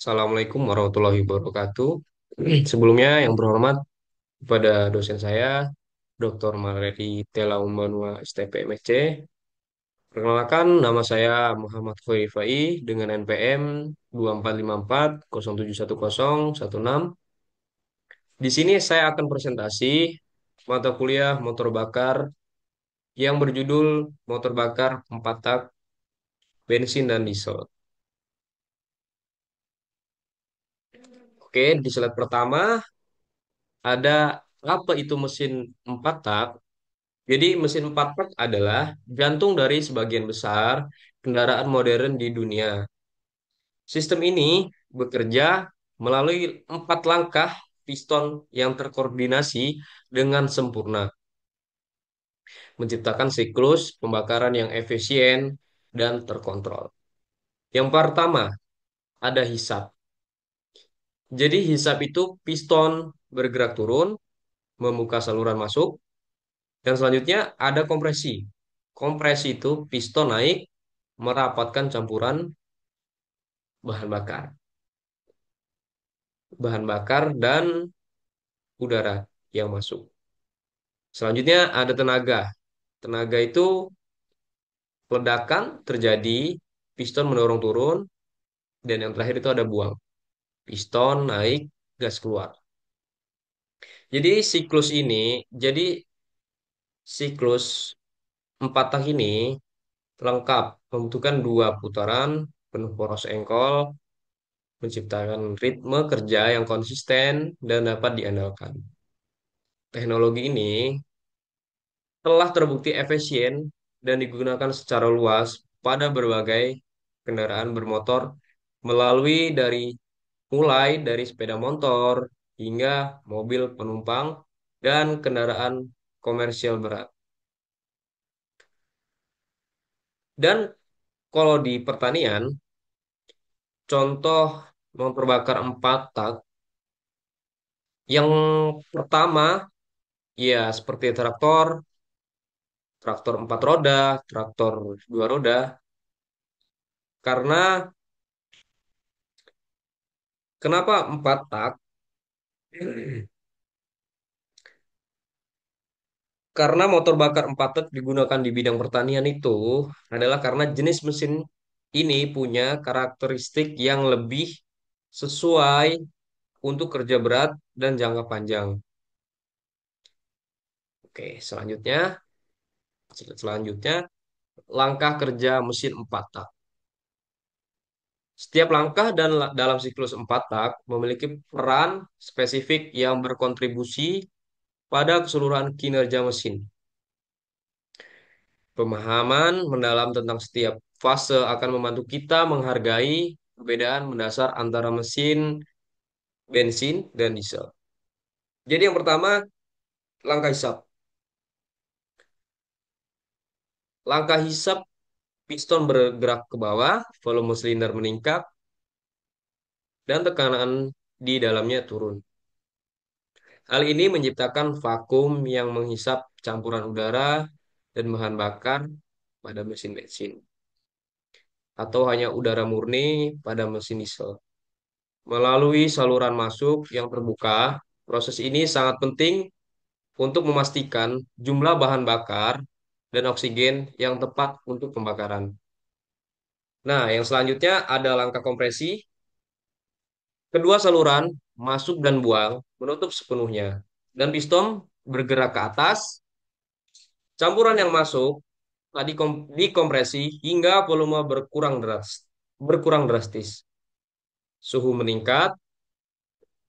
Assalamualaikum warahmatullahi wabarakatuh. Sebelumnya yang berhormat kepada dosen saya, Dr. Maleri Tela Umbanua STP MSc. Perkenalkan, nama saya Muhammad Khoi Fai dengan NPM 2454071016. Di sini saya akan presentasi mata kuliah motor bakar yang berjudul Motor Bakar 4 Tak Bensin dan Diesel. Oke, di slide pertama ada apa itu mesin 4 tak. Jadi mesin empat tak adalah jantung dari sebagian besar kendaraan modern di dunia. Sistem ini bekerja melalui 4 langkah piston yang terkoordinasi dengan sempurna, menciptakan siklus pembakaran yang efisien dan terkontrol. Yang pertama, ada hisap. Jadi hisap itu piston bergerak turun, membuka saluran masuk, dan selanjutnya ada kompresi. Kompresi itu piston naik, merapatkan campuran bahan bakar, dan udara yang masuk. Selanjutnya ada tenaga. Tenaga itu ledakan terjadi, piston mendorong turun, dan yang terakhir itu ada buang. Piston naik, gas keluar. Jadi siklus empat tak ini lengkap, membutuhkan 2 putaran penuh poros engkol, menciptakan ritme kerja yang konsisten dan dapat diandalkan. Teknologi ini telah terbukti efisien dan digunakan secara luas pada berbagai kendaraan bermotor mulai dari sepeda motor hingga mobil penumpang dan kendaraan komersial berat. Dan kalau di pertanian, contoh motor bakar 4 tak yang pertama ya seperti traktor, traktor 4 roda, traktor 2 roda, karena kenapa 4 tak? Karena motor bakar 4 tak digunakan di bidang pertanian itu adalah karena jenis mesin ini punya karakteristik yang lebih sesuai untuk kerja berat dan jangka panjang. Oke, selanjutnya langkah kerja mesin 4 tak. Setiap langkah dalam siklus 4 tak memiliki peran spesifik yang berkontribusi pada keseluruhan kinerja mesin. Pemahaman mendalam tentang setiap fase akan membantu kita menghargai perbedaan mendasar antara mesin bensin dan diesel. Jadi yang pertama, langkah hisap. Langkah hisap, piston bergerak ke bawah, volume silinder meningkat, dan tekanan di dalamnya turun. Hal ini menciptakan vakum yang menghisap campuran udara dan bahan bakar pada mesin bensin, atau hanya udara murni pada mesin diesel. Melalui saluran masuk yang terbuka, proses ini sangat penting untuk memastikan jumlah bahan bakar dan oksigen yang tepat untuk pembakaran. Nah, yang selanjutnya ada langkah kompresi. Kedua saluran masuk dan buang menutup sepenuhnya, dan piston bergerak ke atas. Campuran yang masuk dikompresi hingga volume berkurang drastis. Suhu meningkat,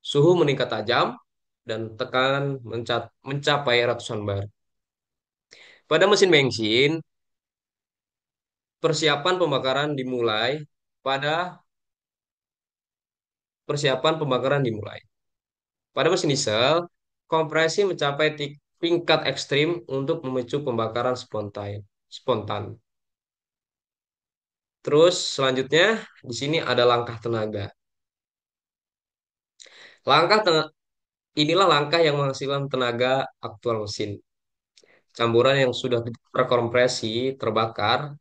suhu meningkat tajam, dan tekanan mencapai ratusan bar. Pada mesin bensin, persiapan pembakaran dimulai pada persiapan pembakaran dimulai. Pada mesin diesel, kompresi mencapai tingkat ekstrim untuk memicu pembakaran spontan. Terus selanjutnya di sini ada langkah tenaga. Langkah ten- inilah langkah yang menghasilkan tenaga aktual mesin. Campuran yang sudah terkompresi terbakar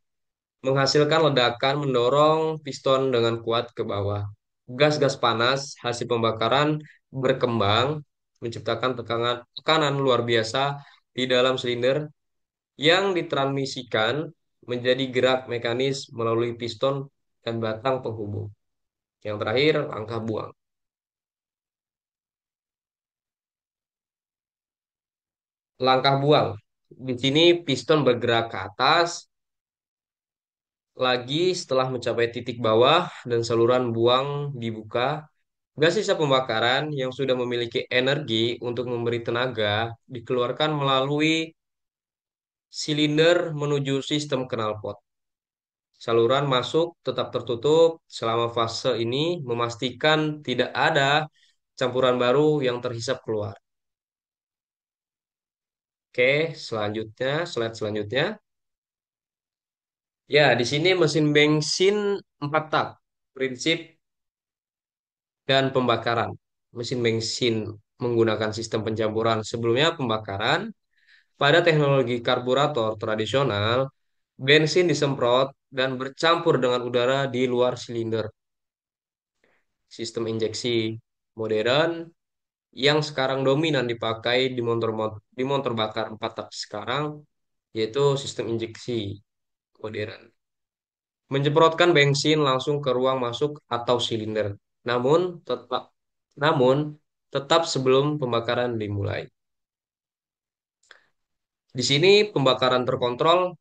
menghasilkan ledakan mendorong piston dengan kuat ke bawah. gas-gas panas hasil pembakaran berkembang, menciptakan tekanan luar biasa di dalam silinder yang ditransmisikan menjadi gerak mekanis melalui piston dan batang penghubung. Yang terakhir, langkah buang. Langkah buang. Di sini piston bergerak ke atas lagi setelah mencapai titik bawah dan saluran buang dibuka. Gas sisa pembakaran yang sudah memiliki energi untuk memberi tenaga dikeluarkan melalui silinder menuju sistem knalpot. Saluran masuk tetap tertutup selama fase ini memastikan tidak ada campuran baru yang terhisap keluar. Oke, selanjutnya, slide selanjutnya. Ya, di sini mesin bensin 4 tak, prinsip dan pembakaran. Mesin bensin menggunakan sistem pencampuran sebelumnya pembakaran. Pada teknologi karburator tradisional, bensin disemprot dan bercampur dengan udara di luar silinder. Sistem injeksi modern yang sekarang dominan dipakai di motor bakar 4 tak sekarang, yaitu sistem injeksi modern. Menyemprotkan bensin langsung ke ruang masuk atau silinder. Namun tetap namun tetap sebelum pembakaran dimulai. Di sini pembakaran terkontrol,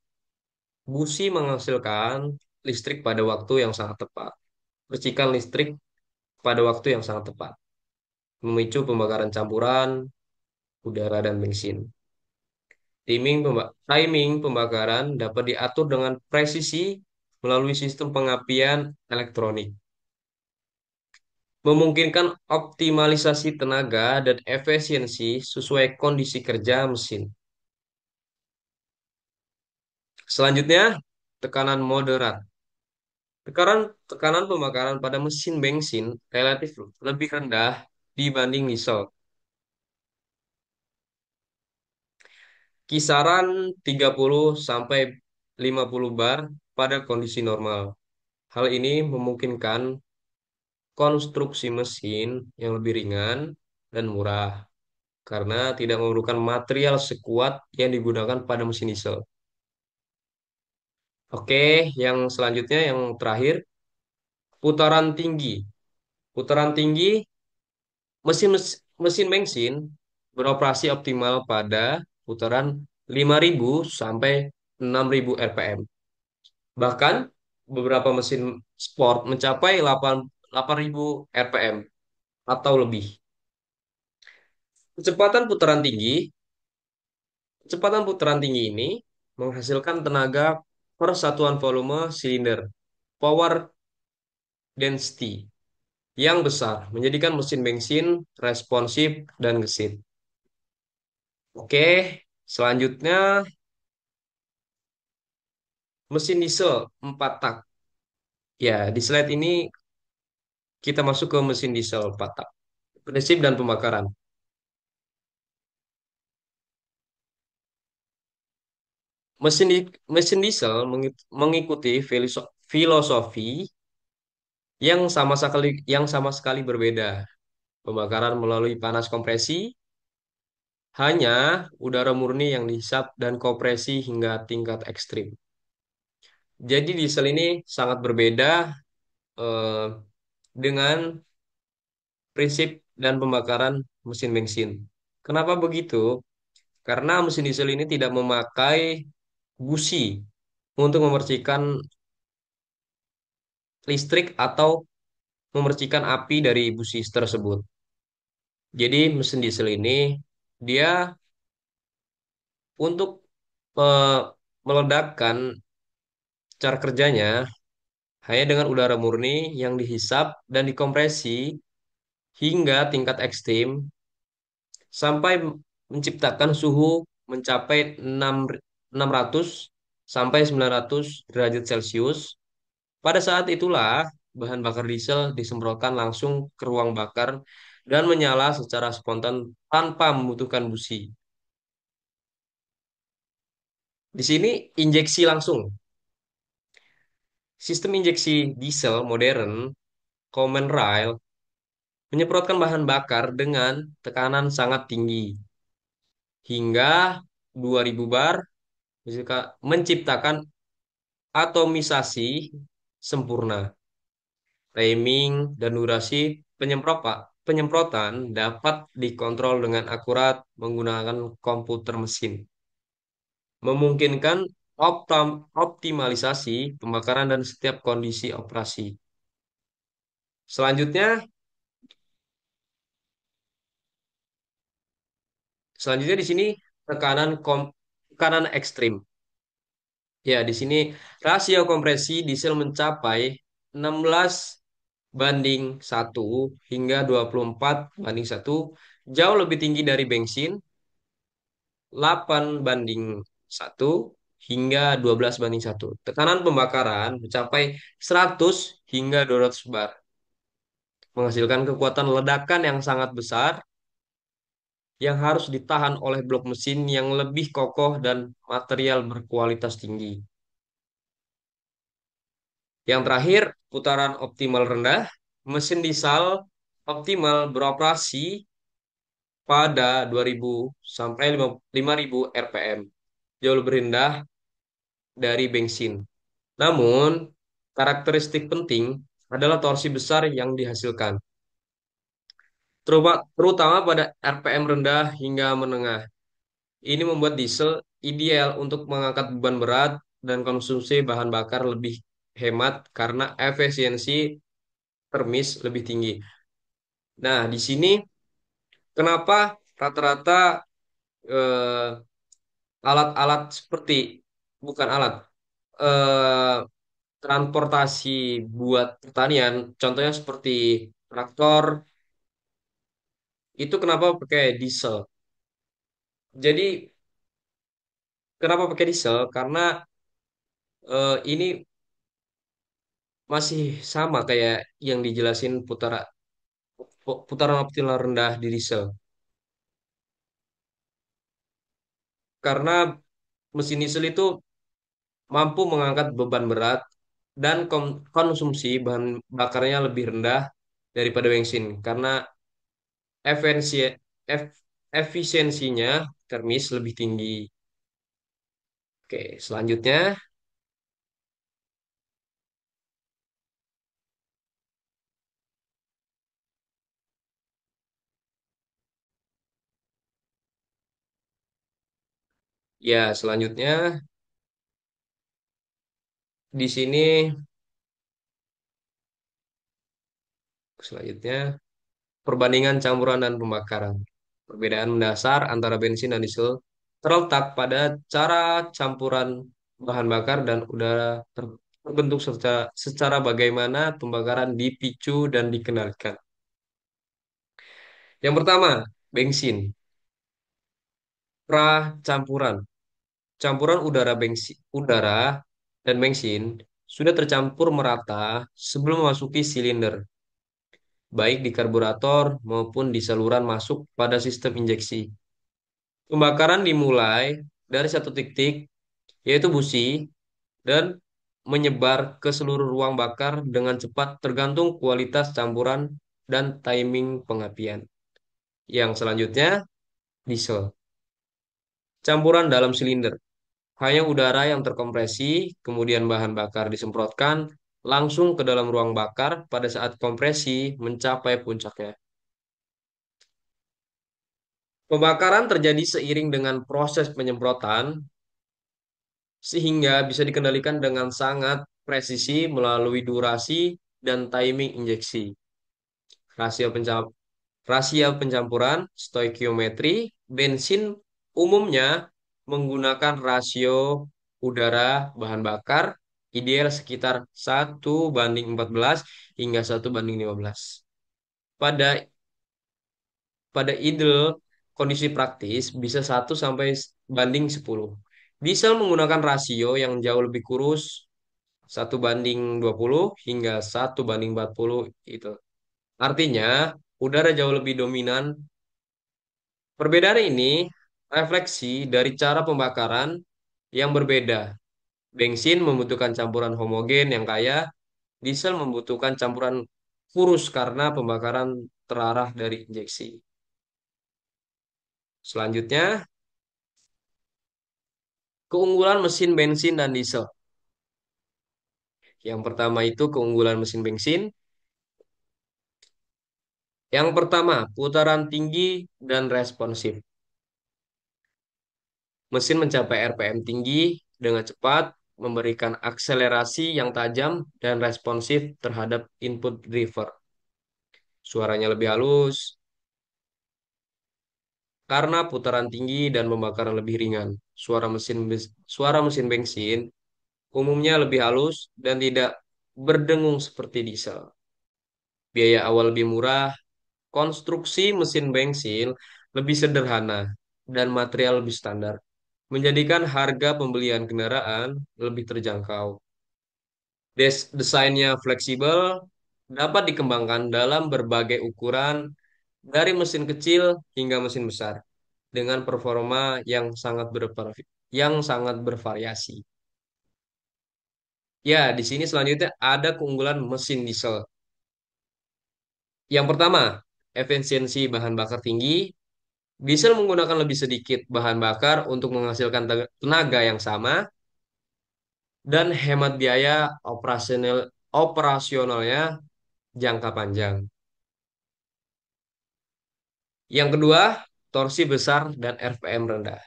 busi menghasilkan listrik pada waktu yang sangat tepat. Percikan listrik pada waktu yang sangat tepat, memicu pembakaran campuran udara dan bensin. Timing pembakaran dapat diatur dengan presisi melalui sistem pengapian elektronik, memungkinkan optimalisasi tenaga dan efisiensi sesuai kondisi kerja mesin. Selanjutnya, tekanan moderat. Tekanan tekanan pembakaran pada mesin bensin relatif lebih rendah dibanding diesel. Kisaran 30 sampai 50 bar pada kondisi normal. Hal ini memungkinkan konstruksi mesin yang lebih ringan dan murah karena tidak memerlukan material sekuat yang digunakan pada mesin diesel. Oke, yang selanjutnya yang terakhir, putaran tinggi. Putaran tinggi mesin bensin beroperasi optimal pada putaran 5.000 sampai 6.000 RPM. Bahkan beberapa mesin sport mencapai 8.000 RPM atau lebih. Kecepatan putaran tinggi, kecepatan putaran tinggi ini menghasilkan tenaga per satuan volume silinder, power density yang besar, menjadikan mesin bensin responsif dan gesit. Oke, selanjutnya mesin diesel 4 tak. Ya, di slide ini kita masuk ke mesin diesel 4 tak. Prinsip dan pembakaran. Mesin diesel mengikuti filosofi yang sama sekali berbeda. Pembakaran melalui panas kompresi, hanya udara murni yang dihisap dan kompresi hingga tingkat ekstrim. Jadi diesel ini sangat berbeda eh, dengan prinsip dan pembakaran mesin bensin. Kenapa begitu? Karena mesin diesel ini tidak memakai busi untuk memercikan listrik atau memercikan api dari busi tersebut. Jadi mesin diesel ini dia untuk eh, meledakkan cara kerjanya hanya dengan udara murni yang dihisap dan dikompresi hingga tingkat ekstrim sampai menciptakan suhu mencapai 600 sampai 900 derajat Celcius. Pada saat itulah bahan bakar diesel disemprotkan langsung ke ruang bakar dan menyala secara spontan tanpa membutuhkan busi. Di sini injeksi langsung. Sistem injeksi diesel modern common rail menyemprotkan bahan bakar dengan tekanan sangat tinggi hingga 2000 bar menciptakan atomisasi sempurna. Timing dan durasi penyemprotan dapat dikontrol dengan akurat menggunakan komputer mesin, memungkinkan optimalisasi pembakaran dan setiap kondisi operasi. Selanjutnya, selanjutnya di sini tekanan ekstrim. Ya, di sini rasio kompresi diesel mencapai 16:1 hingga 24:1, jauh lebih tinggi dari bensin 8:1 hingga 12:1. Tekanan pembakaran mencapai 100 hingga 200 bar, menghasilkan kekuatan ledakan yang sangat besar yang harus ditahan oleh blok mesin yang lebih kokoh dan material berkualitas tinggi. Yang terakhir, putaran optimal rendah. Mesin diesel optimal beroperasi pada 2000 sampai 5000 rpm, jauh lebih rendah dari bensin. Namun, karakteristik penting adalah torsi besar yang dihasilkan, terutama pada rpm rendah hingga menengah. Ini membuat diesel ideal untuk mengangkat beban berat dan konsumsi bahan bakar lebih hemat karena efisiensi termis lebih tinggi. Nah, di sini kenapa rata-rata eh, alat-alat seperti bukan alat eh, transportasi buat pertanian, contohnya seperti traktor, itu kenapa pakai diesel? Jadi kenapa pakai diesel? Karena ini masih sama kayak yang dijelasin putaran optimal rendah di diesel. Karena mesin diesel itu mampu mengangkat beban berat dan konsumsi bahan bakarnya lebih rendah daripada bensin karena efensi- ef- efisiensinya termis lebih tinggi. Oke, selanjutnya ya selanjutnya di sini selanjutnya perbandingan campuran dan pembakaran. Perbedaan mendasar antara bensin dan diesel terletak pada cara campuran bahan bakar dan udara terbentuk secara bagaimana pembakaran dipicu dan dikendalikan. Yang pertama, bensin, campuran. Campuran udara dan bensin sudah tercampur merata sebelum memasuki silinder, baik di karburator maupun di saluran masuk pada sistem injeksi. Pembakaran dimulai dari satu titik, yaitu busi, dan menyebar ke seluruh ruang bakar dengan cepat tergantung kualitas campuran dan timing pengapian. Yang selanjutnya, diesel. Campuran dalam silinder. Hanya udara yang terkompresi, kemudian bahan bakar disemprotkan langsung ke dalam ruang bakar pada saat kompresi mencapai puncaknya. Pembakaran terjadi seiring dengan proses penyemprotan, sehingga bisa dikendalikan dengan sangat presisi melalui durasi dan timing injeksi. Rasio pencam Rasio pencampuran, stoikiometri, bensin umumnya menggunakan rasio udara bahan bakar ideal sekitar 1:14 hingga 1:15. Pada pada ideal kondisi praktis bisa 1:10. Diesel menggunakan rasio yang jauh lebih kurus 1:20 hingga 1:40 itu. Artinya, udara jauh lebih dominan. Perbedaan ini refleksi dari cara pembakaran yang berbeda. Bensin membutuhkan campuran homogen yang kaya, diesel membutuhkan campuran kurus karena pembakaran terarah dari injeksi. Selanjutnya, keunggulan mesin bensin dan diesel. Yang pertama itu keunggulan mesin bensin. Yang pertama, putaran tinggi dan responsif. Mesin mencapai RPM tinggi dengan cepat, memberikan akselerasi yang tajam dan responsif terhadap input driver. Suaranya lebih halus karena putaran tinggi dan pembakaran lebih ringan. Suara mesin bensin umumnya lebih halus dan tidak berdengung seperti diesel. Biaya awal lebih murah, konstruksi mesin bensin lebih sederhana dan material lebih standar, menjadikan harga pembelian kendaraan lebih terjangkau. Desainnya fleksibel, dapat dikembangkan dalam berbagai ukuran, dari mesin kecil hingga mesin besar, dengan performa yang sangat bervariasi. Ya, di sini selanjutnya ada keunggulan mesin diesel. Yang pertama, efisiensi bahan bakar tinggi. Diesel menggunakan lebih sedikit bahan bakar untuk menghasilkan tenaga yang sama dan hemat biaya operasionalnya jangka panjang. Yang kedua, torsi besar dan RPM rendah.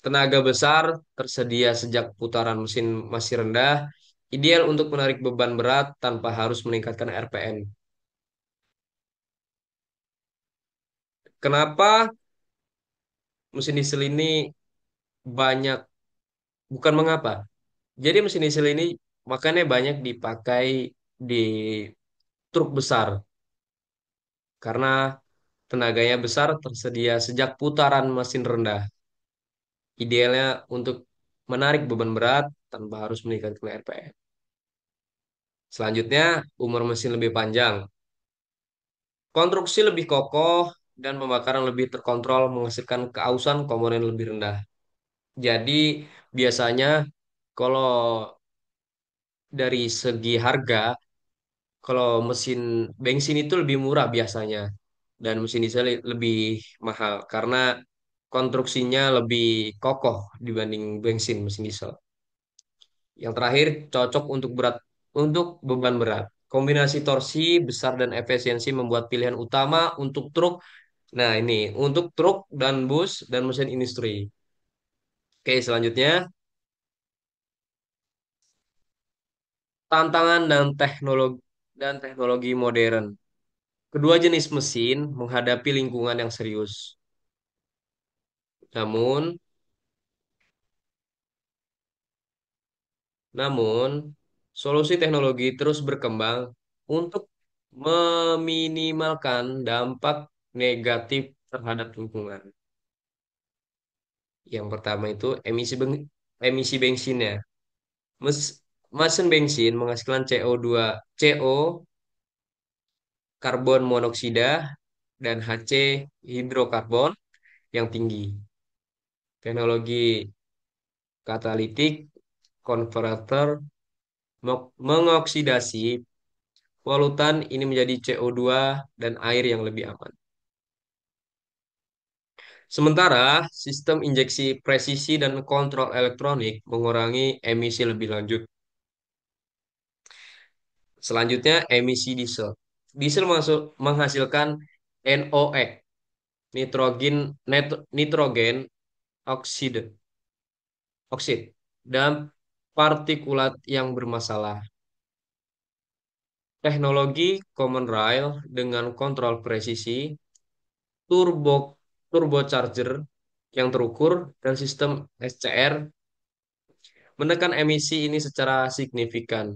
Tenaga besar tersedia sejak putaran mesin masih rendah, ideal untuk menarik beban berat tanpa harus meningkatkan RPM. Kenapa mesin diesel ini banyak, bukan mengapa. Jadi mesin diesel ini makanya banyak dipakai di truk besar karena tenaganya besar tersedia sejak putaran mesin rendah. Idealnya untuk menarik beban berat tanpa harus meningkatkan RPM. Selanjutnya, umur mesin lebih panjang. Konstruksi lebih kokoh dan pembakaran lebih terkontrol menghasilkan keausan komponen lebih rendah. Jadi biasanya kalau dari segi harga, kalau mesin bensin itu lebih murah biasanya dan mesin diesel lebih mahal karena konstruksinya lebih kokoh dibanding bensin mesin diesel. Yang terakhir, cocok untuk beban berat. Kombinasi torsi besar dan efisiensi membuat pilihan utama untuk truk. Nah, ini untuk truk dan bus dan mesin industri. Oke, selanjutnya tantangan dan teknologi modern. Kedua jenis mesin menghadapi lingkungan yang serius. Namun, namun solusi teknologi terus berkembang untuk meminimalkan dampak negatif terhadap lingkungan. Yang pertama itu emisi bensinnya. Mes, Mesin bensin menghasilkan CO, karbon monoksida, dan HC hidrokarbon yang tinggi. Teknologi katalitik konverter mengoksidasi polutan ini menjadi CO2 dan air yang lebih aman. Sementara sistem injeksi presisi dan kontrol elektronik mengurangi emisi lebih lanjut. Selanjutnya emisi diesel. Diesel menghasilkan NOx, nitrogen oksid, dan partikulat yang bermasalah. Teknologi common rail dengan kontrol presisi, turbo turbocharger yang terukur, dan sistem SCR menekan emisi ini secara signifikan.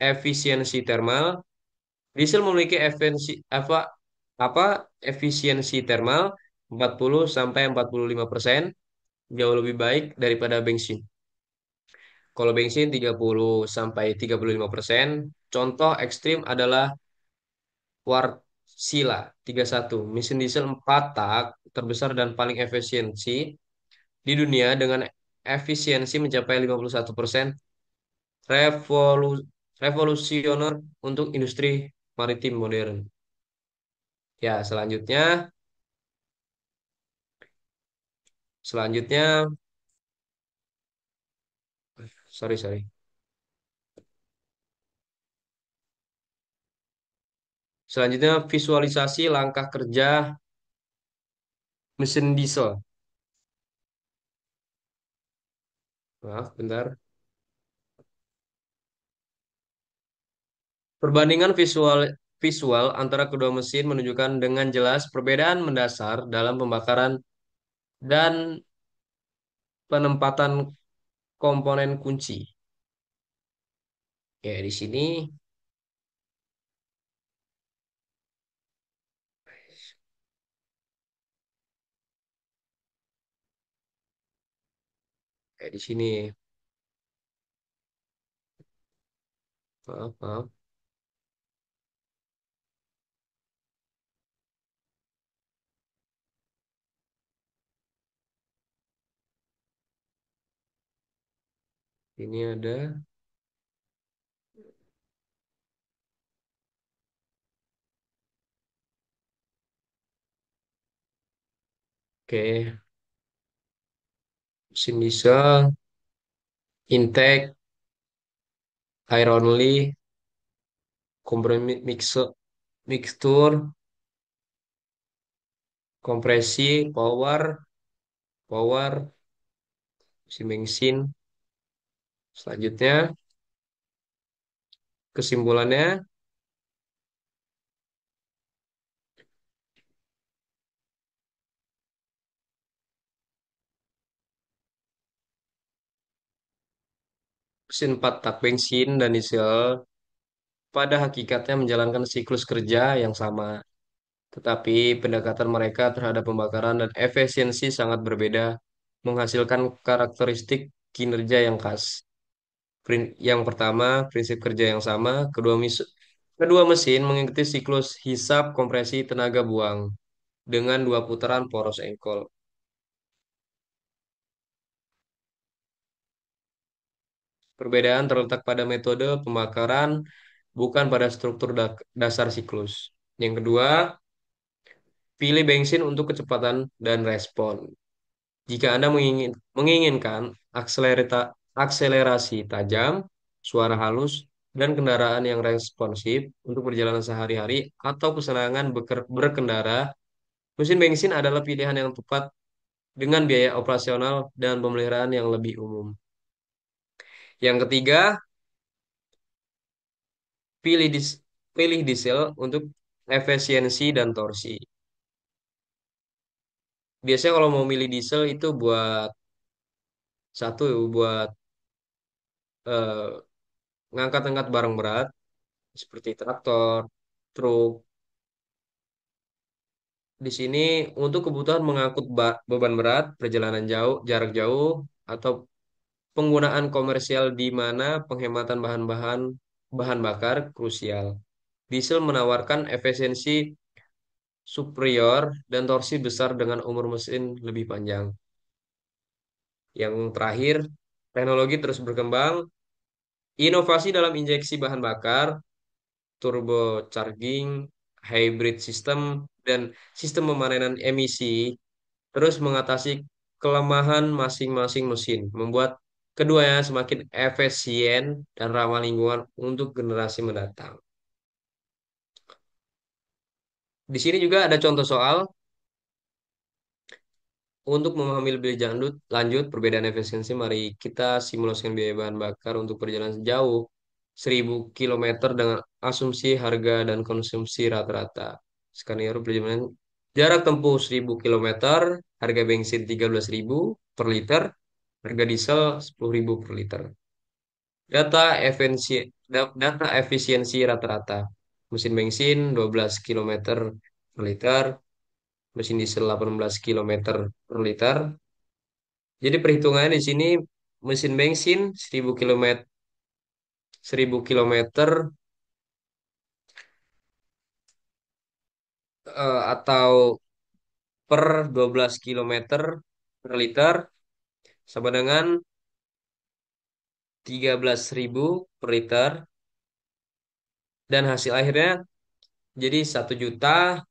Efisiensi termal. Diesel memiliki efisiensi termal 40 sampai 45%, jauh lebih baik daripada bensin. Kalau bensin 30 sampai 35%. Contoh ekstrim adalah Wärtsilä 31, mesin diesel 4 tak terbesar dan paling efisiensi di dunia dengan efisiensi mencapai 51%. revolusioner untuk industri maritim modern. Ya, selanjutnya, sorry, sorry. Selanjutnya, visualisasi langkah kerja mesin diesel. Maaf, bentar. Perbandingan visual visual antara kedua mesin menunjukkan dengan jelas perbedaan mendasar dalam pembakaran dan penempatan komponen kunci. Ya, di sini. Maaf, maaf. Ini ada. Oke, mesin diesel, intake, air only, kompresi mixture, kompresi, power, mesin bensin. Selanjutnya, kesimpulannya, mesin 4 tak bensin dan diesel pada hakikatnya menjalankan siklus kerja yang sama, tetapi pendekatan mereka terhadap pembakaran dan efisiensi sangat berbeda, menghasilkan karakteristik kinerja yang khas. Yang pertama, prinsip kerja yang sama, kedua mesin mengikuti siklus hisap kompresi tenaga buang dengan dua putaran poros engkol. Perbedaan terletak pada metode pembakaran, bukan pada struktur dasar siklus. Yang kedua, pilih bensin untuk kecepatan dan respon. Jika Anda menginginkan akselerasi tajam, suara halus, dan kendaraan yang responsif untuk perjalanan sehari-hari atau kesenangan berkendara, mesin bensin adalah pilihan yang tepat dengan biaya operasional dan pemeliharaan yang lebih umum. Yang ketiga, pilih dis pilih diesel untuk efisiensi dan torsi. Biasanya kalau mau milih diesel itu buat satu buat eh, ngangkat-ngangkat barang berat seperti traktor, truk. Di sini untuk kebutuhan mengangkut beban berat, perjalanan jauh, jarak jauh, atau penggunaan komersial di mana penghematan bahan bakar krusial. Diesel menawarkan efisiensi superior dan torsi besar dengan umur mesin lebih panjang. Yang terakhir, teknologi terus berkembang. Inovasi dalam injeksi bahan bakar, turbocharging, hybrid system, dan sistem pemanenan emisi terus mengatasi kelemahan masing-masing mesin, membuat keduanya semakin efisien dan ramah lingkungan untuk generasi mendatang. Di sini juga ada contoh soal untuk memahami lebih lanjut perbedaan efisiensi. Mari kita simulasikan biaya bahan bakar untuk perjalanan sejauh 1.000 km dengan asumsi harga dan konsumsi rata-rata. Skenario perjalanan jarak tempuh 1.000 km, harga bensin 13.000 per liter, harga diesel 10.000 per liter. Data efisiensi rata-rata. Mesin bensin 12 km per liter, mesin diesel 18 km per liter. Jadi perhitungannya di sini mesin bensin 1.000 km atau per 12 km per liter sama dengan 13.000 per liter. Dan hasil akhirnya jadi 1 juta.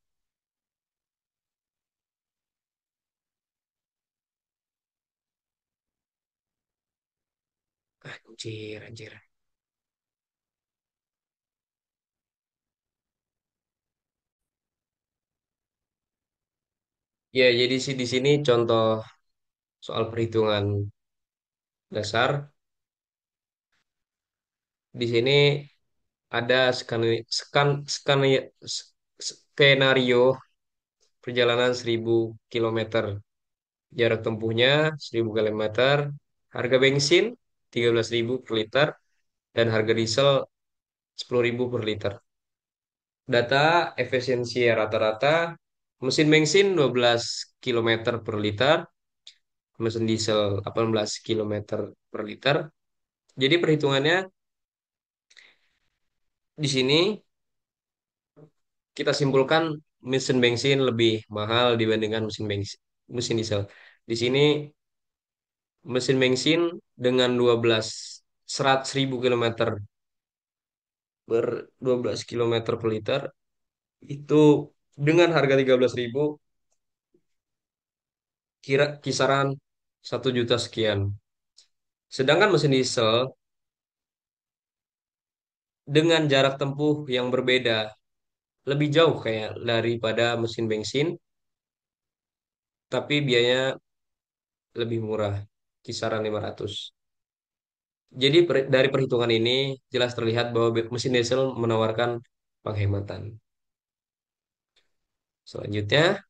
Anjir, anjir. Ya, jadi sih di sini contoh soal perhitungan dasar. Di sini ada skenario perjalanan 1.000 kilometer. Jarak tempuhnya 1.000 kilometer. Harga bensin 13.000 per liter. Dan harga diesel 10.000 per liter. Data efisiensi rata-rata mesin bensin 12 kilometer per liter, mesin diesel 18 kilometer per liter. Jadi perhitungannya di sini kita simpulkan mesin bensin lebih mahal dibandingkan mesin diesel. Di sini mesin bensin dengan 1.000 kilometer per 12 kilometer per liter itu dengan harga 13.000 kisaran 1 juta sekian. Sedangkan mesin diesel dengan jarak tempuh yang berbeda lebih jauh kayak daripada mesin bensin, tapi biayanya lebih murah, kisaran 500. Jadi dari perhitungan ini jelas terlihat bahwa mesin diesel menawarkan penghematan. Selanjutnya,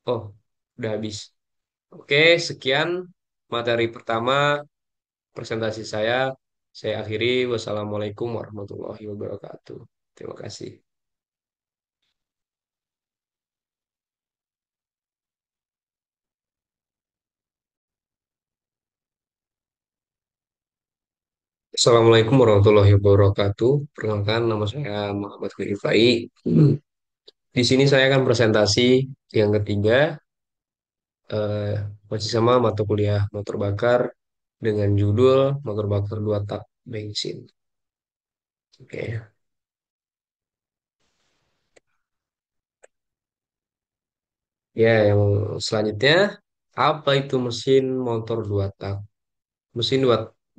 oh, udah habis. Oke, sekian materi pertama presentasi saya. Saya akhiri. Wassalamualaikum warahmatullahi wabarakatuh. Terima kasih. Assalamualaikum warahmatullahi wabarakatuh. Perkenalkan, nama saya Muhammad Rifai. Di sini saya akan presentasi yang ketiga, eh, masih sama mata kuliah motor bakar dengan judul motor bakar dua tak bensin. Oke. Ya, yang selanjutnya, apa itu mesin motor dua tak? Mesin dua,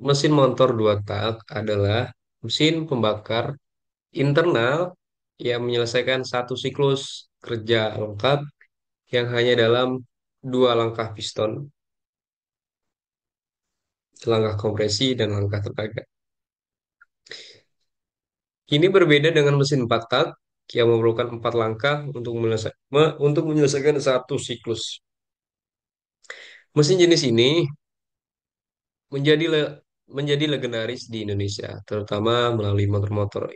mesin motor dua tak adalah mesin pembakar internal yang menyelesaikan satu siklus kerja lengkap yang hanya dalam dua langkah piston, langkah kompresi dan langkah tenaga. Ini berbeda dengan mesin empat tak yang memerlukan 4 langkah untuk menyelesaikan satu siklus. Mesin jenis ini menjadi le- menjadi legendaris di Indonesia, terutama melalui motor-motor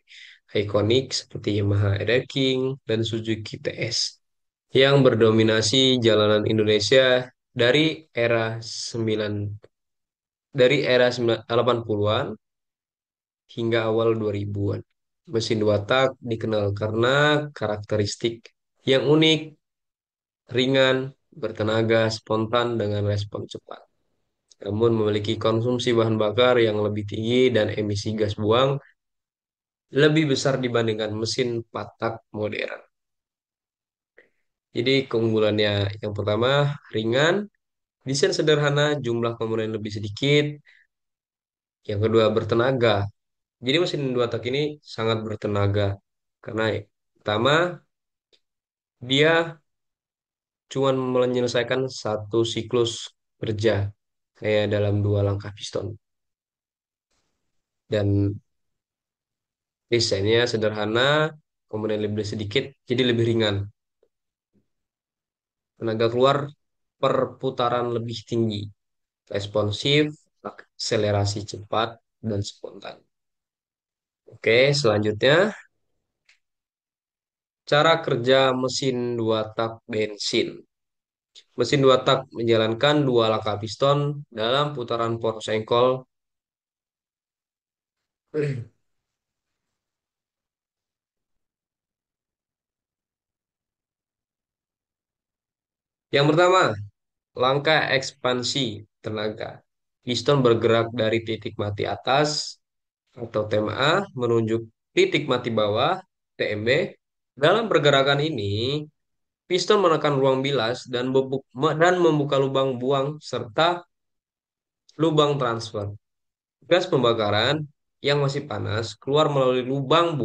ikonik seperti Yamaha Air King dan Suzuki TS yang berdominasi jalanan Indonesia dari era 9 80-an hingga awal 2000-an. Mesin dua tak dikenal karena karakteristik yang unik, ringan, bertenaga, spontan dengan respon cepat. Namun memiliki konsumsi bahan bakar yang lebih tinggi dan emisi gas buang lebih besar dibandingkan mesin empat tak modern. Jadi keunggulannya yang pertama ringan, desain sederhana, jumlah komponen lebih sedikit. Yang kedua bertenaga. Jadi mesin dua tak ini sangat bertenaga karena pertama dia cuma menyelesaikan satu siklus kerja kayak dalam dua langkah piston dan desainnya sederhana, komponen lebih sedikit, jadi lebih ringan. Tenaga keluar per putaran lebih tinggi, responsif, akselerasi cepat, dan spontan. Oke, selanjutnya cara kerja mesin dua tak bensin. Mesin dua tak menjalankan dua langkah piston dalam putaran poros engkol. Yang pertama, langkah ekspansi tenaga. Piston bergerak dari titik mati atas atau tem A menunjuk titik mati bawah TMB. Dalam pergerakan ini, piston menekan ruang bilas dan membuka lubang buang serta lubang transfer. Gas pembakaran yang masih panas keluar melalui lubang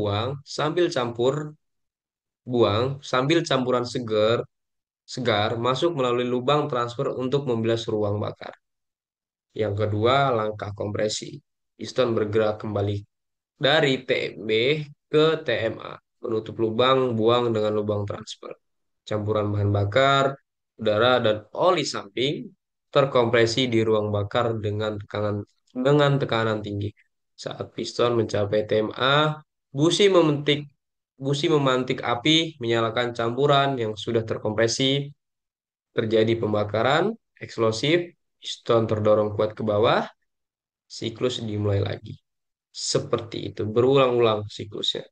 sambil campuran segar masuk melalui lubang transfer untuk membilas ruang bakar. Yang kedua, langkah kompresi. Piston bergerak kembali dari TMB ke TMA, menutup lubang buang dengan lubang transfer. Campuran bahan bakar, udara, dan oli samping terkompresi di ruang bakar dengan tekanan tinggi. Saat piston mencapai TMA, busi memantik busi memantik api, menyalakan campuran yang sudah terkompresi, terjadi pembakaran eksplosif, piston terdorong kuat ke bawah, siklus dimulai lagi. Seperti itu, berulang-ulang siklusnya.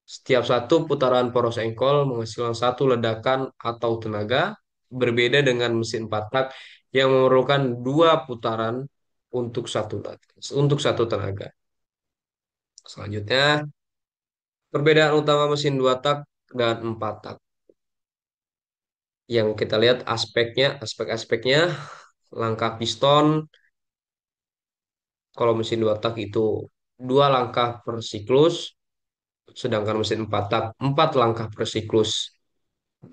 Setiap satu putaran poros engkol menghasilkan satu ledakan atau tenaga, berbeda dengan mesin 4 tak yang memerlukan dua putaran untuk satu tenaga. Selanjutnya, perbedaan utama mesin 2 tak dan 4 tak. Yang kita lihat aspek-aspeknya, langkah piston, kalau mesin 2 tak itu dua langkah per siklus, sedangkan mesin 4 tak 4 langkah per siklus.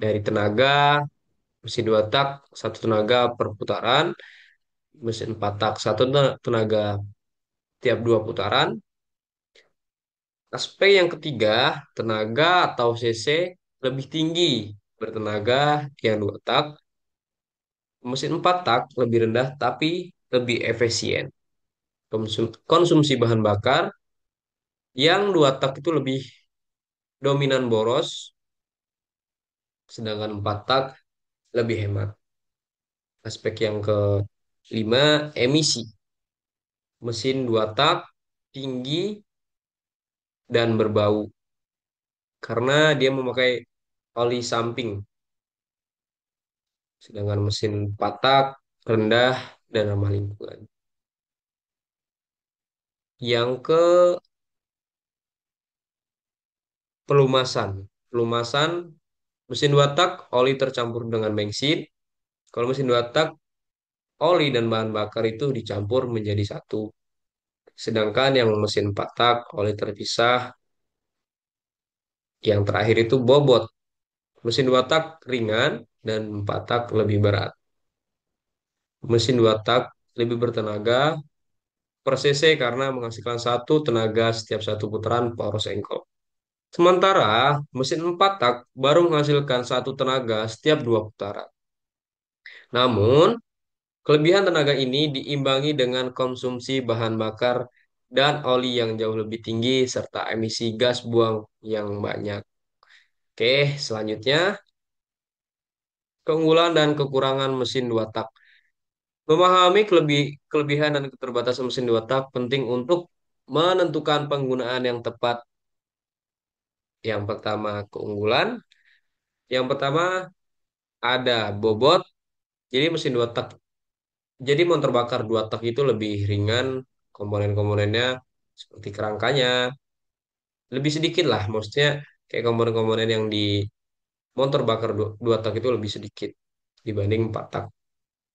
Dari tenaga, mesin 2 tak satu tenaga per putaran, mesin 4 tak satu tenaga tiap dua putaran. Aspek yang ketiga, tenaga atau cc lebih tinggi bertenaga yang 2 tak. Mesin 4 tak lebih rendah tapi lebih efisien. Konsumsi bahan bakar yang 2 tak itu lebih dominan boros, sedangkan 4 tak lebih hemat. Aspek yang kelima, emisi. Mesin 2 tak tinggi dan berbau karena dia memakai oli samping, sedangkan mesin 4 tak rendah dan ramah lingkungan. Yang ke pelumasan. Pelumasan mesin 2 tak oli tercampur dengan bensin. Kalau mesin 2 tak oli dan bahan bakar itu dicampur menjadi satu. Sedangkan yang mesin 4 tak oli terpisah. Yang terakhir itu bobot. Mesin 2 tak ringan dan 4 tak lebih berat. Mesin 2 tak lebih bertenaga per cc karena menghasilkan satu tenaga setiap satu putaran poros engkol. Sementara mesin 4 tak baru menghasilkan satu tenaga setiap dua putaran. Namun, kelebihan tenaga ini diimbangi dengan konsumsi bahan bakar dan oli yang jauh lebih tinggi serta emisi gas buang yang banyak. Oke, selanjutnya keunggulan dan kekurangan mesin 2 tak. Memahami kelebihan dan keterbatasan mesin 2 tak penting untuk menentukan penggunaan yang tepat. Yang pertama, keunggulan. Yang pertama ada bobot. Jadi mesin 2 tak. Jadi motor bakar 2 tak itu lebih ringan, komponen-komponennya seperti kerangkanya lebih sedikit lah. Maksudnya kayak komponen-komponen yang di motor bakar 2 tak itu lebih sedikit dibanding 4 tak.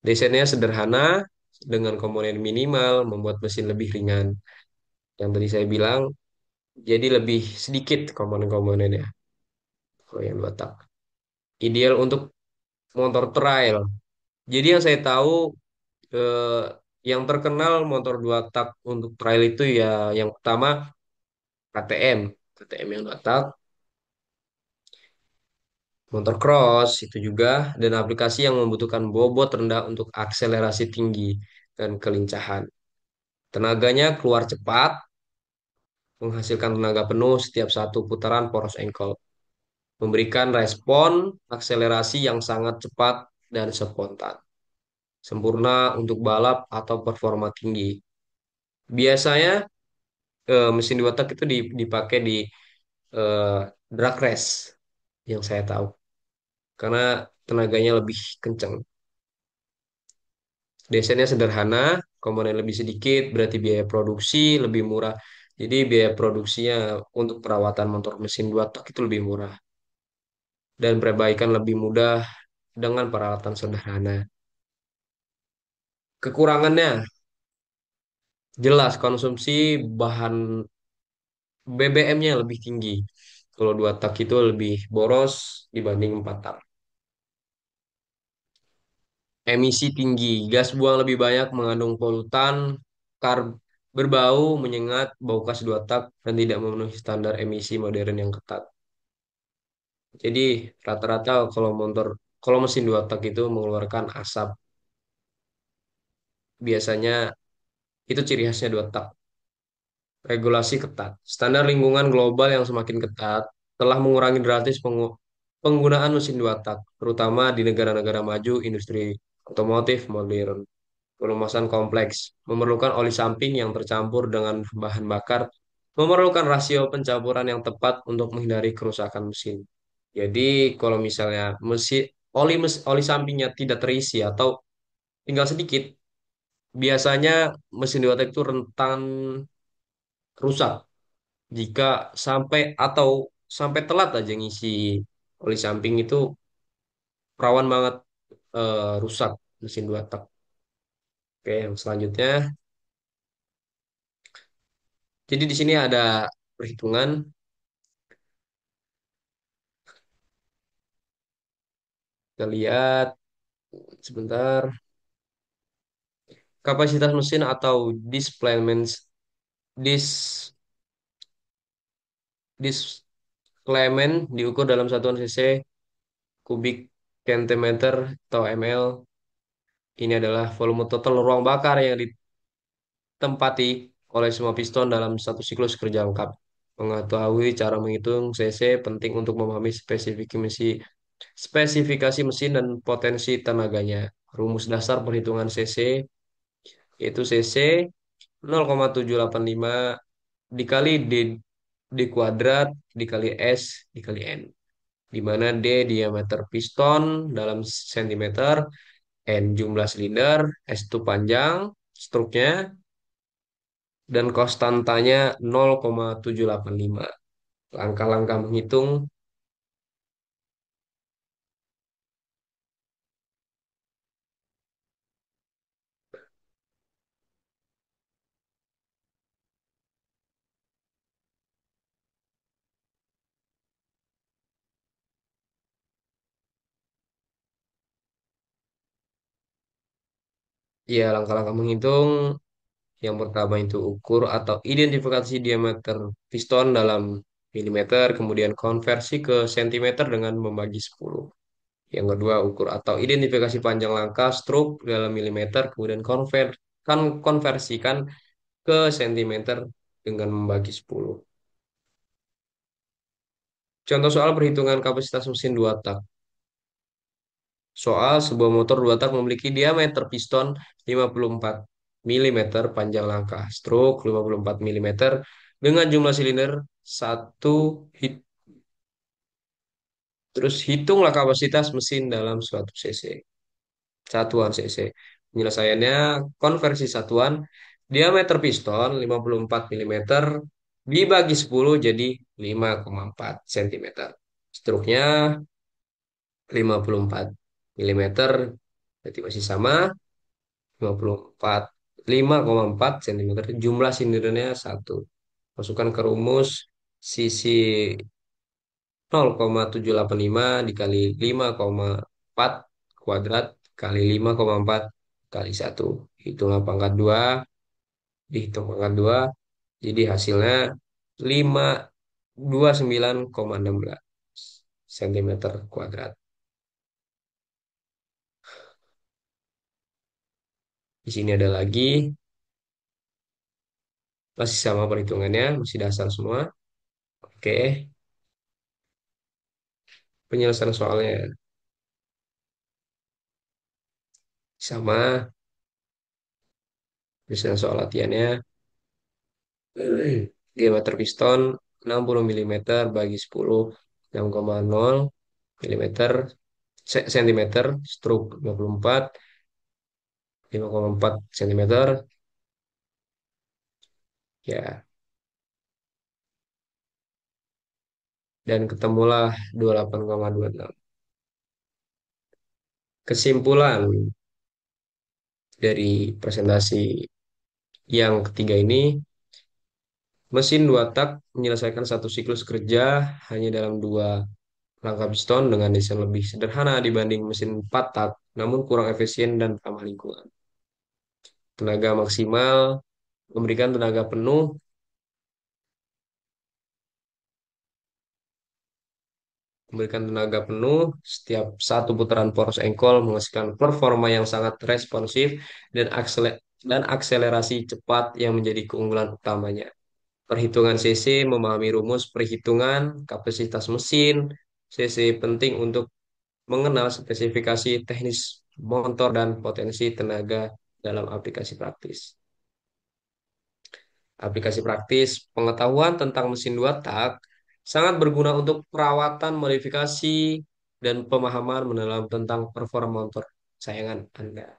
Desainnya sederhana dengan komponen minimal membuat mesin lebih ringan. Yang tadi saya bilang, jadi lebih sedikit komponen-komponennya kalau yang 2 tak. Ideal untuk motor trail. Jadi yang saya tahu eh, yang terkenal motor 2 tak untuk trail itu ya yang pertama KTM yang 2 tak, motor cross itu juga, dan aplikasi yang membutuhkan bobot rendah untuk akselerasi tinggi dan kelincahan. Tenaganya keluar cepat, menghasilkan tenaga penuh setiap satu putaran poros engkol, memberikan respon akselerasi yang sangat cepat dan spontan, sempurna untuk balap atau performa tinggi. Biasanya mesin 2 tak itu dipakai di eh, drag race yang saya tahu karena tenaganya lebih kencang. Desainnya sederhana, komponen lebih sedikit, berarti biaya produksi lebih murah. Jadi biaya produksinya untuk perawatan motor mesin dua tak itu lebih murah dan perbaikan lebih mudah dengan peralatan sederhana. Kekurangannya jelas konsumsi bahan BBM-nya lebih tinggi. Kalau dua tak itu lebih boros dibanding empat tak. Emisi tinggi, gas buang lebih banyak mengandung polutan, kar berbau, menyengat, bau khas dua tak, dan tidak memenuhi standar emisi modern yang ketat. Jadi rata-rata kalau mesin dua tak itu mengeluarkan asap. Biasanya itu ciri khasnya dua tak. Regulasi ketat. Standar lingkungan global yang semakin ketat telah mengurangi drastis penggunaan mesin dua tak, terutama di negara-negara maju, industri otomotif modern. Pelumasan kompleks memerlukan oli samping yang tercampur dengan bahan bakar, memerlukan rasio pencampuran yang tepat untuk menghindari kerusakan mesin. Jadi kalau misalnya oli sampingnya tidak terisi atau tinggal sedikit, biasanya mesin dua tak itu rentan rusak jika atau sampai telat aja ngisi oli samping itu rawan banget rusak mesin dua tak. Oke, yang selanjutnya. Jadi di sini ada perhitungan. Kita lihat sebentar. Kapasitas mesin atau dis, displacement diukur dalam satuan cc kubik centimeter atau ml. Ini adalah volume total ruang bakar yang ditempati oleh semua piston dalam satu siklus kerja lengkap. Mengetahui cara menghitung cc penting untuk memahami spesifikasi mesin dan potensi tenaganya. Rumus dasar perhitungan cc yaitu cc 0,785 dikali D kuadrat dikali S dikali N, di mana D diameter piston dalam sentimeter, N jumlah silinder, S itu panjang struknya, dan konstantanya 0,785. Langkah-langkah menghitung, ya langkah-langkah menghitung yang pertama itu ukur atau identifikasi diameter piston dalam milimeter, kemudian konversi ke sentimeter dengan membagi 10. Yang kedua, ukur atau identifikasi panjang langkah stroke dalam milimeter, kemudian konversikan ke sentimeter dengan membagi 10. Contoh soal perhitungan kapasitas mesin dua tak. Soal sebuah motor dua tak memiliki diameter piston 54 milimeter, panjang langkah stroke 54 milimeter, dengan jumlah silinder satu hit. Terus hitunglah kapasitas mesin dalam suatu cc. Satuan cc. Penyelesaiannya konversi satuan diameter piston 54 milimeter dibagi 10 jadi 5,4 cm. Struknya 54 milimeter berarti masih sama 54 5,4 cm. Jumlah sindirnya satu. Masukkan ke rumus sisi 0,785 dikali 5,4 kuadrat kali 5,4 kali satu. Hitunglah pangkat 2, dihitung pangkat 2. Jadi hasilnya 529,16 cm kuadrat. Di sini ada lagi, masih sama perhitungannya, masih dasar semua. Oke, penyelesaian soalnya sama, penyelesaian soal latihannya. Diameter piston 60 milimeter bagi 10, 6,0 milimeter centimeter, stroke 54, 5,4 cm, ya, dan ketemulah 28,26. Kesimpulan dari presentasi yang ketiga ini, mesin dua tak menyelesaikan satu siklus kerja hanya dalam dua langkah piston dengan desain lebih sederhana dibanding mesin empat tak, namun kurang efisien dan ramah lingkungan. Tenaga maksimal memberikan tenaga penuh memberikan tenaga penuh setiap satu putaran poros engkol menghasilkan performa yang sangat responsif dan akselerasi cepat yang menjadi keunggulan utamanya. Perhitungan CC memahami rumus perhitungan kapasitas mesin. CC penting untuk mengenal spesifikasi teknis motor dan potensi tenaga dalam aplikasi praktis. Aplikasi praktis, pengetahuan tentang mesin dua tak sangat berguna untuk perawatan, modifikasi, dan pemahaman mendalam tentang performa motor sayangan Anda.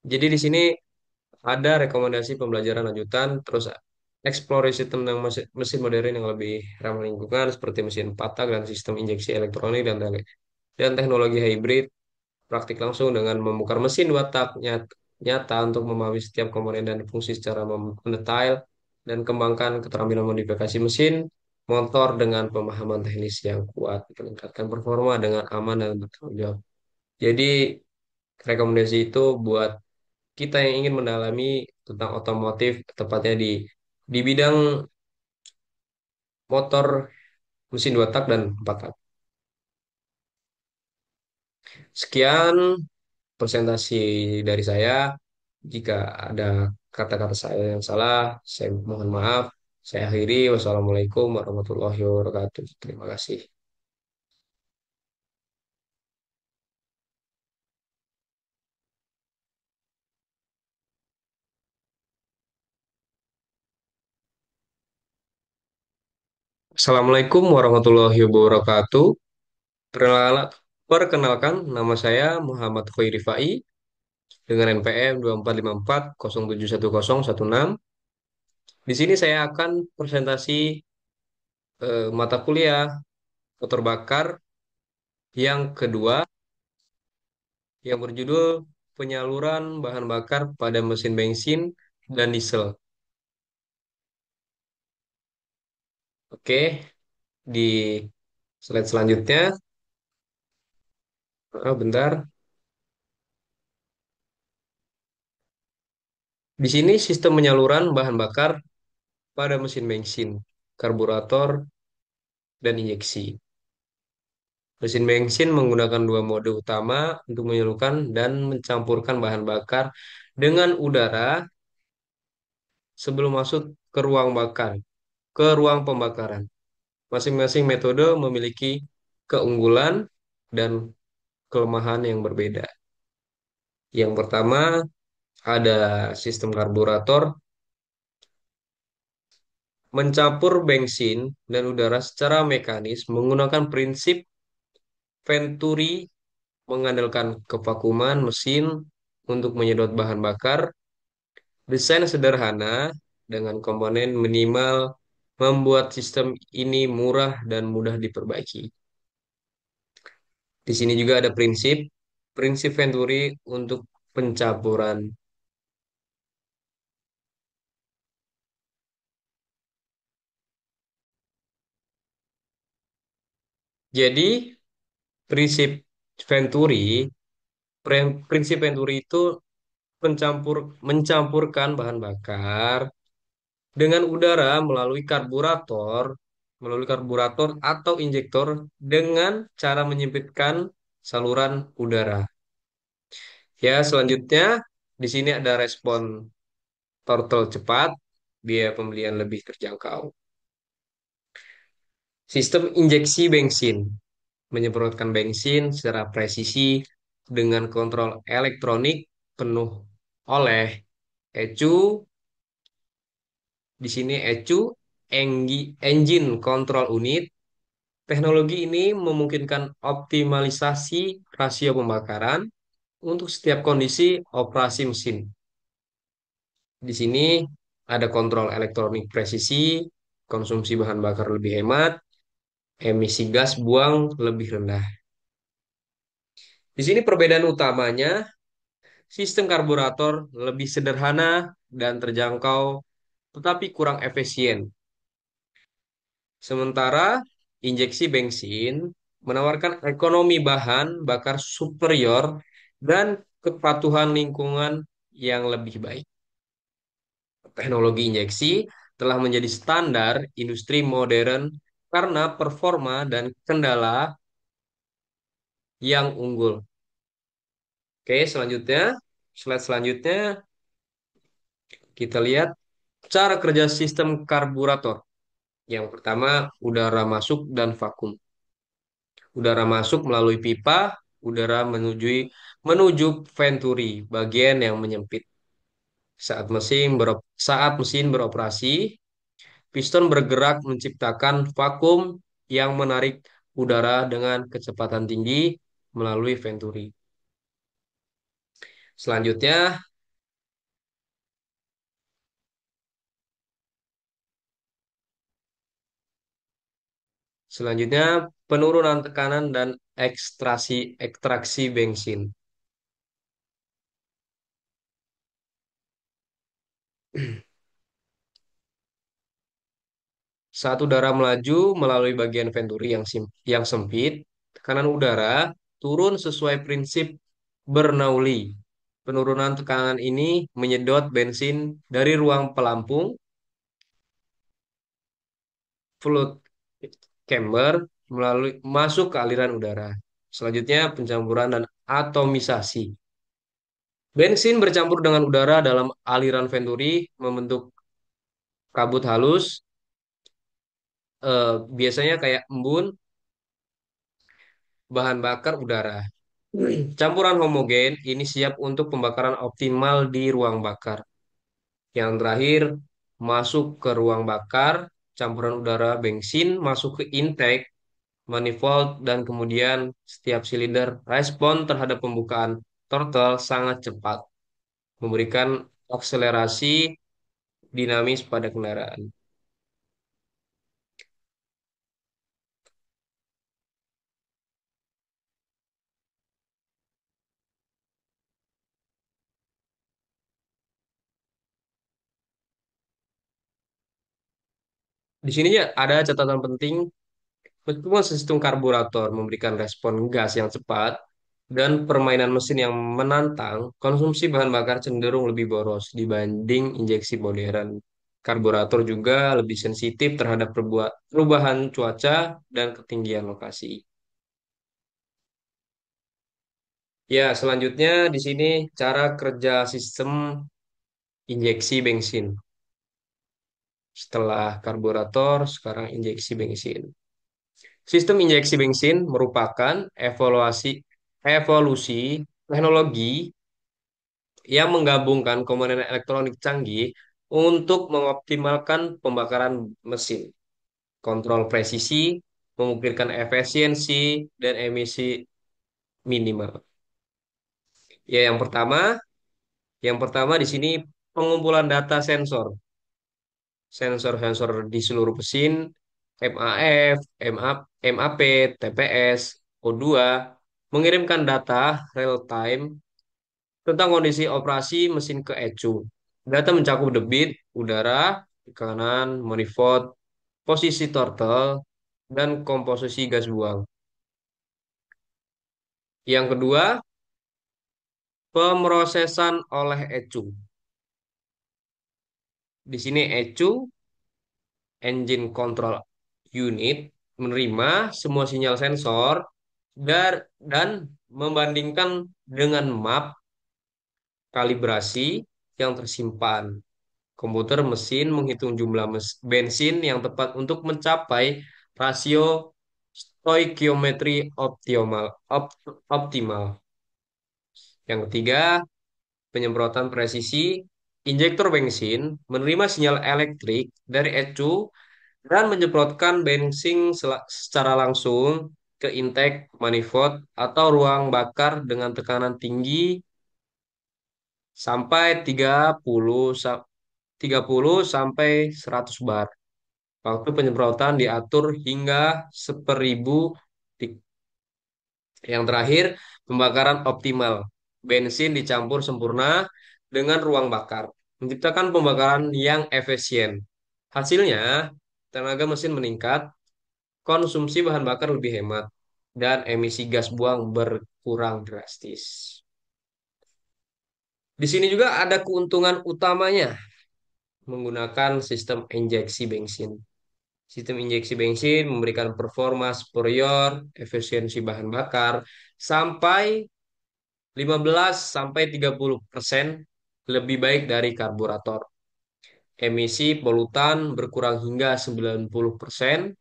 Jadi di sini ada rekomendasi pembelajaran lanjutan, terus eksplorasi tentang mesin modern yang lebih ramah lingkungan seperti mesin patak dan sistem injeksi elektronik dan teknologi hybrid. Praktik langsung dengan membongkar mesin dua tak nyata untuk memahami setiap komponen dan fungsi secara mendetail dan kembangkan keterampilan modifikasi mesin motor dengan pemahaman teknis yang kuat, meningkatkan performa dengan aman dan bertanggung jawab. Jadi rekomendasi itu buat kita yang ingin mendalami tentang otomotif, tepatnya di bidang motor mesin dua tak dan empat tak. Sekian presentasi dari saya. Jika ada kata-kata saya yang salah, saya mohon maaf. Saya akhiri. Wassalamualaikum warahmatullahi wabarakatuh. Terima kasih. Assalamualaikum warahmatullahi wabarakatuh. Perkenalkan, perkenalkan, nama saya Muhammad Khairi Fai dengan NPM 2454071016. Di sini saya akan presentasi mata kuliah motor bakar yang kedua yang berjudul penyaluran bahan bakar pada mesin bensin dan diesel. Oke, di slide selanjutnya, bentar. Di sini sistem penyaluran bahan bakar pada mesin bensin, karburator, dan injeksi. Mesin bensin menggunakan dua mode utama untuk menyalurkan dan mencampurkan bahan bakar dengan udara sebelum masuk ke ruang bakar, ke ruang pembakaran. Masing-masing metode memiliki keunggulan dan kelemahan yang berbeda. Yang pertama, ada sistem karburator mencampur bensin dan udara secara mekanis menggunakan prinsip Venturi mengandalkan kevakuman mesin untuk menyedot bahan bakar. Desain sederhana dengan komponen minimal membuat sistem ini murah dan mudah diperbaiki. Di sini juga ada prinsip Venturi untuk pencampuran. Jadi, prinsip Venturi, prinsip Venturi itu mencampurkan bahan bakar dengan udara melalui karburator atau injektor dengan cara menyempitkan saluran udara. Ya, selanjutnya di sini ada respon throttle cepat, biaya pembelian lebih terjangkau. Sistem injeksi bensin menyemprotkan bensin secara presisi dengan kontrol elektronik penuh oleh ECU. Di sini ECU, Engine Control Unit. Teknologi ini memungkinkan optimalisasi rasio pembakaran untuk setiap kondisi operasi mesin. Di sini ada kontrol elektronik presisi, konsumsi bahan bakar lebih hemat, emisi gas buang lebih rendah. Di sini perbedaan utamanya, sistem karburator lebih sederhana dan terjangkau, tetapi kurang efisien. Sementara injeksi bensin menawarkan ekonomi bahan bakar superior dan kepatuhan lingkungan yang lebih baik. Teknologi injeksi telah menjadi standar industri modern karena performa dan kendala yang unggul. Oke, selanjutnya, slide selanjutnya kita lihat cara kerja sistem karburator. Yang pertama, udara masuk dan vakum. Udara masuk melalui pipa, udara menuju venturi, bagian yang menyempit. Saat mesin beroperasi, piston bergerak menciptakan vakum yang menarik udara dengan kecepatan tinggi melalui venturi. Selanjutnya, selanjutnya, penurunan tekanan dan ekstraksi bensin. Saat udara melaju melalui bagian venturi yang sempit, tekanan udara turun sesuai prinsip Bernoulli. Penurunan tekanan ini menyedot bensin dari ruang pelampung fluid chamber masuk ke aliran udara. Selanjutnya, pencampuran dan atomisasi. Bensin bercampur dengan udara dalam aliran venturi membentuk kabut halus, biasanya kayak embun, bahan bakar udara. Campuran homogen ini siap untuk pembakaran optimal di ruang bakar. Yang terakhir, masuk ke ruang bakar, campuran udara bensin masuk ke intake, manifold, dan kemudian setiap silinder respon terhadap pembukaan throttle sangat cepat, memberikan akselerasi dinamis pada kendaraan. Di sini ya ada catatan penting. Meskipun sistem karburator memberikan respon gas yang cepat dan permainan mesin yang menantang, konsumsi bahan bakar cenderung lebih boros dibanding injeksi modern. Karburator juga lebih sensitif terhadap perubahan cuaca dan ketinggian lokasi. Ya, selanjutnya di sini cara kerja sistem injeksi bensin. Setelah karburator, sekarang injeksi bensin. Sistem injeksi bensin merupakan evolusi teknologi yang menggabungkan komponen elektronik canggih untuk mengoptimalkan pembakaran mesin, kontrol presisi, memungkinkan efisiensi, dan emisi minimal. Ya, yang pertama di sini pengumpulan data sensor, sensor-sensor di seluruh mesin, MAF, MAP, TPS, O2, mengirimkan data real time tentang kondisi operasi mesin ke ECU. Data mencakup debit, udara, tekanan, manifold, posisi throttle, dan komposisi gas buang. Yang kedua, pemrosesan oleh ECU. Di sini ECU, Engine Control Unit, menerima semua sinyal sensor dan membandingkan dengan map kalibrasi yang tersimpan. Komputer mesin menghitung jumlah bensin yang tepat untuk mencapai rasio stoikiometri optimal. Yang ketiga, penyemprotan presisi. Injektor bensin menerima sinyal elektrik dari ECU dan menyemprotkan bensin secara langsung ke intake manifold atau ruang bakar dengan tekanan tinggi sampai 30 sampai 100 bar. Waktu penyemprotan diatur hingga 1000 detik. Yang terakhir, pembakaran optimal. Bensin dicampur sempurna dengan ruang bakar, menciptakan pembakaran yang efisien. Hasilnya, tenaga mesin meningkat, konsumsi bahan bakar lebih hemat, dan emisi gas buang berkurang drastis. Di sini juga ada keuntungan utamanya menggunakan sistem injeksi bensin. Sistem injeksi bensin memberikan performa superior, efisiensi bahan bakar, sampai 15 sampai 30% lebih baik dari karburator. Emisi polutan berkurang hingga 90%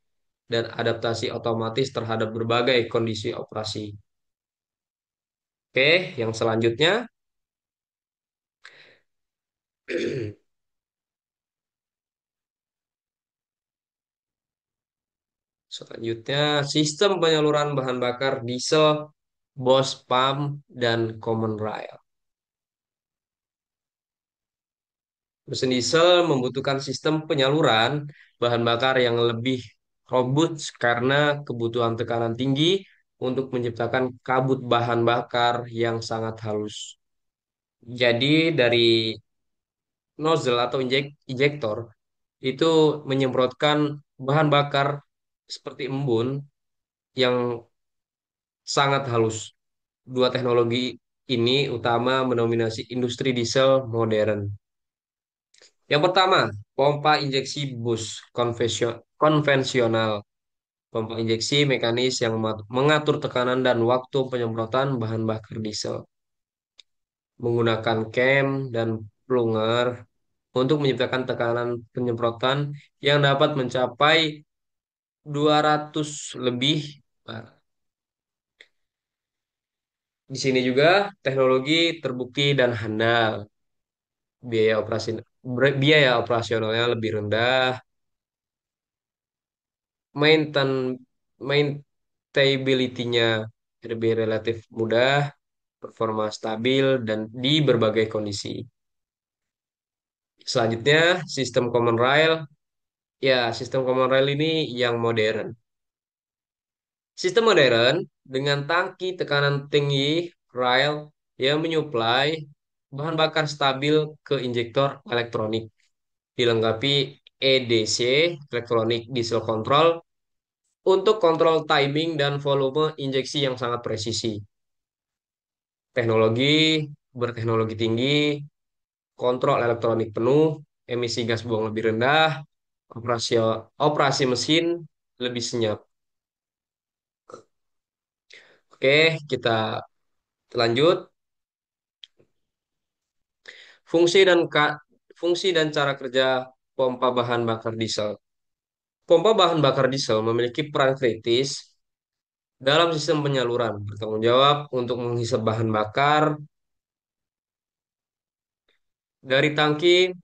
dan adaptasi otomatis terhadap berbagai kondisi operasi. Oke, yang selanjutnya, selanjutnya sistem penyaluran bahan bakar diesel, Bos pump, dan common rail. Mesin diesel membutuhkan sistem penyaluran bahan bakar yang lebih robust karena kebutuhan tekanan tinggi untuk menciptakan kabut bahan bakar yang sangat halus. Jadi dari nozzle atau injektor itu menyemprotkan bahan bakar seperti embun yang sangat halus. Dua teknologi ini utama mendominasi industri diesel modern. Yang pertama, pompa injeksi bus konvensional. Pompa injeksi mekanis yang mengatur tekanan dan waktu penyemprotan bahan bakar diesel. Menggunakan cam dan plunger untuk menciptakan tekanan penyemprotan yang dapat mencapai 200 lebih bar. Di sini juga teknologi terbukti dan handal. Biaya operasi biaya operasionalnya lebih rendah, maintainability-nya lebih relatif mudah, performa stabil dan di berbagai kondisi. Selanjutnya, sistem common rail. Ya, sistem common rail ini yang modern. Sistem modern dengan tangki tekanan tinggi rail yang menyuplai bahan bakar stabil ke injektor elektronik, dilengkapi EDC, Electronic Diesel Control, untuk kontrol timing dan volume injeksi yang sangat presisi. Teknologi berteknologi tinggi, kontrol elektronik penuh, emisi gas buang lebih rendah, operasi operasi mesin lebih senyap. Oke, kita lanjut. Fungsi dan fungsi dan cara kerja pompa bahan bakar diesel. Pompa bahan bakar diesel memiliki peran kritis dalam sistem penyaluran, bertanggung jawab untuk menghisap bahan bakar dari tangki,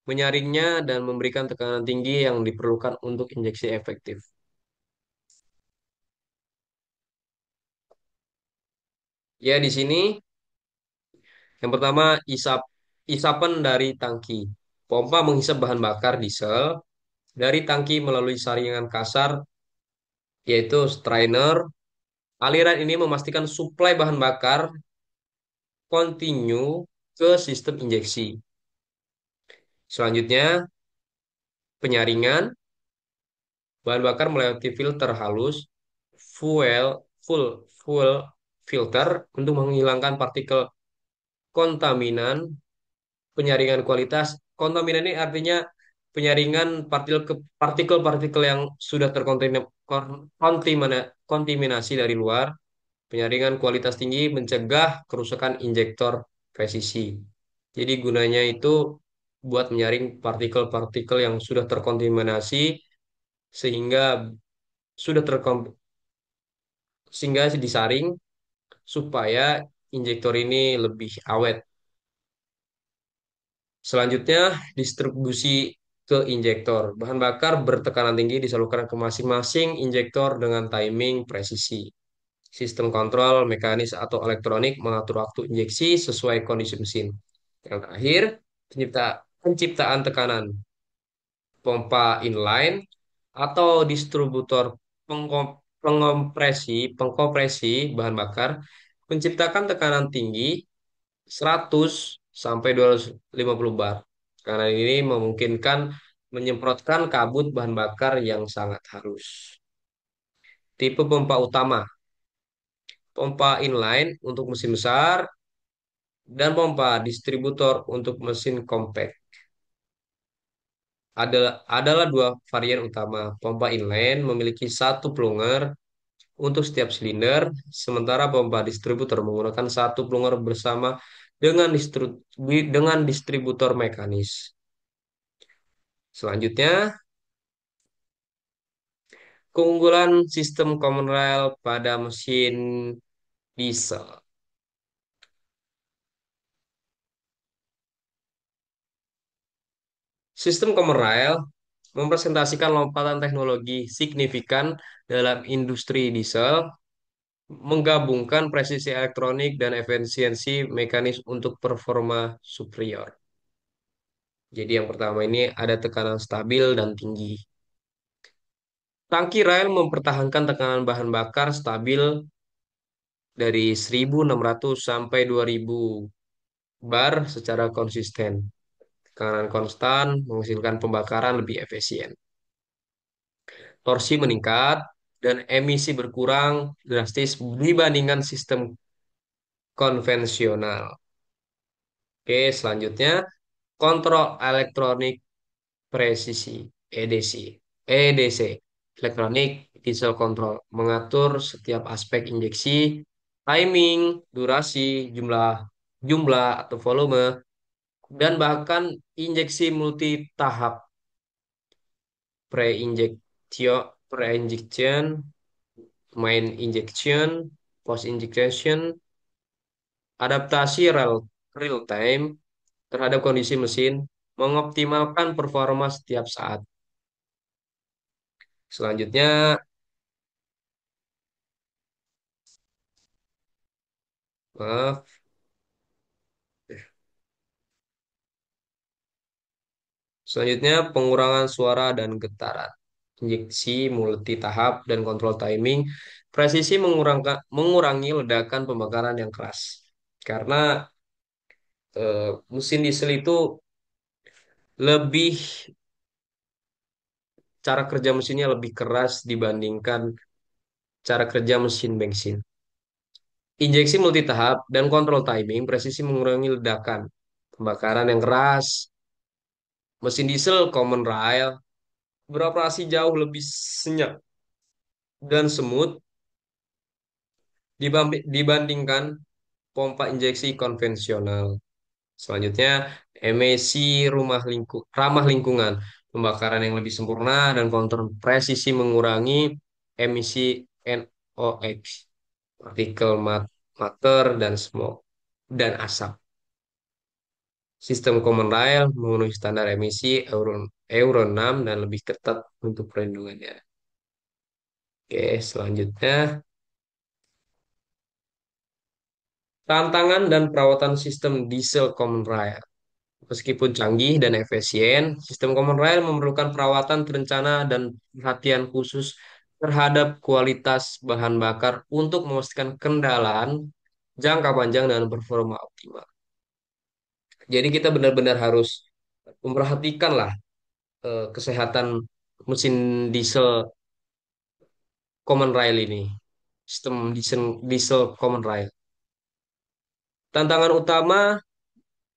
menyaringnya, dan memberikan tekanan tinggi yang diperlukan untuk injeksi efektif. Ya, di sini yang pertama isapan dari tangki. Pompa menghisap bahan bakar diesel dari tangki melalui saringan kasar, yaitu strainer. Aliran ini memastikan suplai bahan bakar kontinu ke sistem injeksi. Selanjutnya, penyaringan. Bahan bakar melewati filter halus, fuel, full filter untuk menghilangkan partikel kontaminan. Penyaringan kualitas. Kontaminan ini artinya penyaringan partikel-partikel yang sudah terkontaminasi dari luar. Penyaringan kualitas tinggi mencegah kerusakan injektor presisi. Jadi gunanya itu buat menyaring partikel-partikel yang sudah terkontaminasi sehingga sudah terkom sehingga disaring supaya injektor ini lebih awet. Selanjutnya, distribusi. ke injektor. Bahan bakar bertekanan tinggi disalurkan ke masing-masing injektor dengan timing presisi. Sistem kontrol mekanis atau elektronik mengatur waktu injeksi sesuai kondisi mesin. Yang terakhir, penciptaan tekanan pompa inline atau distributor pengkompresi bahan bakar menciptakan tekanan tinggi 100 sampai 250 bar. Karena ini memungkinkan menyemprotkan kabut bahan bakar yang sangat halus. Tipe pompa utama, pompa inline untuk mesin besar dan pompa distributor untuk mesin compact. Adalah dua varian utama. Pompa inline memiliki satu plunger untuk setiap silinder, sementara pompa distributor menggunakan satu plunger bersama dengan distributor mekanis. Selanjutnya, keunggulan sistem common rail pada mesin diesel. Sistem common rail mempresentasikan lompatan teknologi signifikan dalam industri diesel, menggabungkan presisi elektronik dan efisiensi mekanis untuk performa superior. Jadi yang pertama ini ada tekanan stabil dan tinggi. Tangki rel mempertahankan tekanan bahan bakar stabil dari 1.600 sampai 2.000 bar secara konsisten. Tekanan konstan menghasilkan pembakaran lebih efisien. Torsi meningkat dan emisi berkurang drastis dibandingkan sistem konvensional. Oke, selanjutnya kontrol elektronik presisi (EDC). EDC, Electronic Diesel Control, mengatur setiap aspek injeksi, timing, durasi, jumlah jumlah atau volume, dan bahkan injeksi multi tahap pre-injection, pre-injection, main injection, post injection, adaptasi real time terhadap kondisi mesin, mengoptimalkan performa setiap saat. Selanjutnya, maaf, selanjutnya pengurangan suara dan getaran. Injeksi multi tahap dan kontrol timing, presisi mengurangi ledakan pembakaran yang keras. Karena mesin diesel itu lebih cara kerja mesinnya lebih keras dibandingkan cara kerja mesin bensin. Injeksi multitahap dan kontrol timing presisi mengurangi ledakan, pembakaran yang keras. Mesin diesel common rail beroperasi jauh lebih senyap dan semut dibandingkan pompa injeksi konvensional. Selanjutnya, emisi ramah lingkungan, pembakaran yang lebih sempurna dan kontrol presisi mengurangi emisi NOx, partikel matter dan smoke dan asap. Sistem common rail memenuhi standar emisi Euro 6 dan lebih ketat untuk perlindungannya. Oke, selanjutnya tantangan dan perawatan sistem diesel common rail. Meskipun canggih dan efisien, sistem common rail memerlukan perawatan terencana dan perhatian khusus terhadap kualitas bahan bakar untuk memastikan kendaraan jangka panjang dan performa optimal. Jadi kita benar-benar harus memperhatikan lah kesehatan mesin diesel common rail ini, sistem diesel common rail. Tantangan utama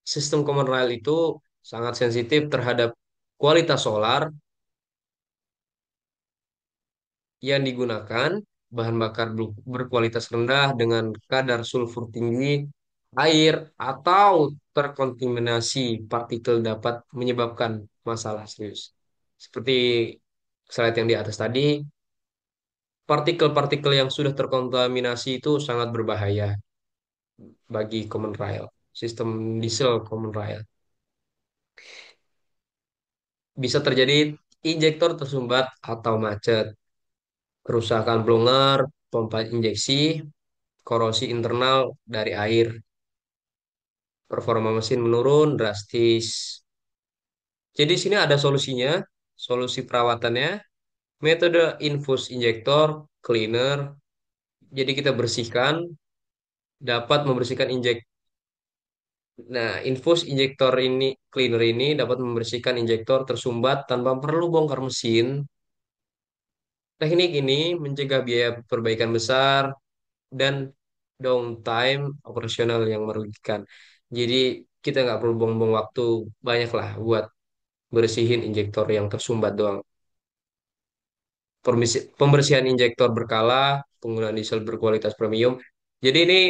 sistem common rail itu sangat sensitif terhadap kualitas solar yang digunakan, bahan bakar berkualitas rendah dengan kadar sulfur tinggi, air, atau terkontaminasi partikel dapat menyebabkan masalah serius. Seperti slide yang di atas tadi, partikel-partikel yang sudah terkontaminasi itu sangat berbahaya bagi common rail, sistem diesel common rail. bisa terjadi injektor tersumbat atau macet, kerusakan plunger, pompa injeksi, korosi internal dari air, performa mesin menurun drastis. Jadi di sini ada solusinya, solusi perawatannya, metode infus injektor, cleaner. Jadi kita bersihkan, dapat membersihkan Nah, infus injektor ini, cleaner ini dapat membersihkan injektor tersumbat tanpa perlu bongkar mesin. Teknik ini mencegah biaya perbaikan besar dan downtime operasional yang merugikan. Jadi kita nggak perlu buang-buang waktu banyak lah buat bersihin injektor yang tersumbat doang. Pembersihan injektor berkala, penggunaan diesel berkualitas premium. Jadi ini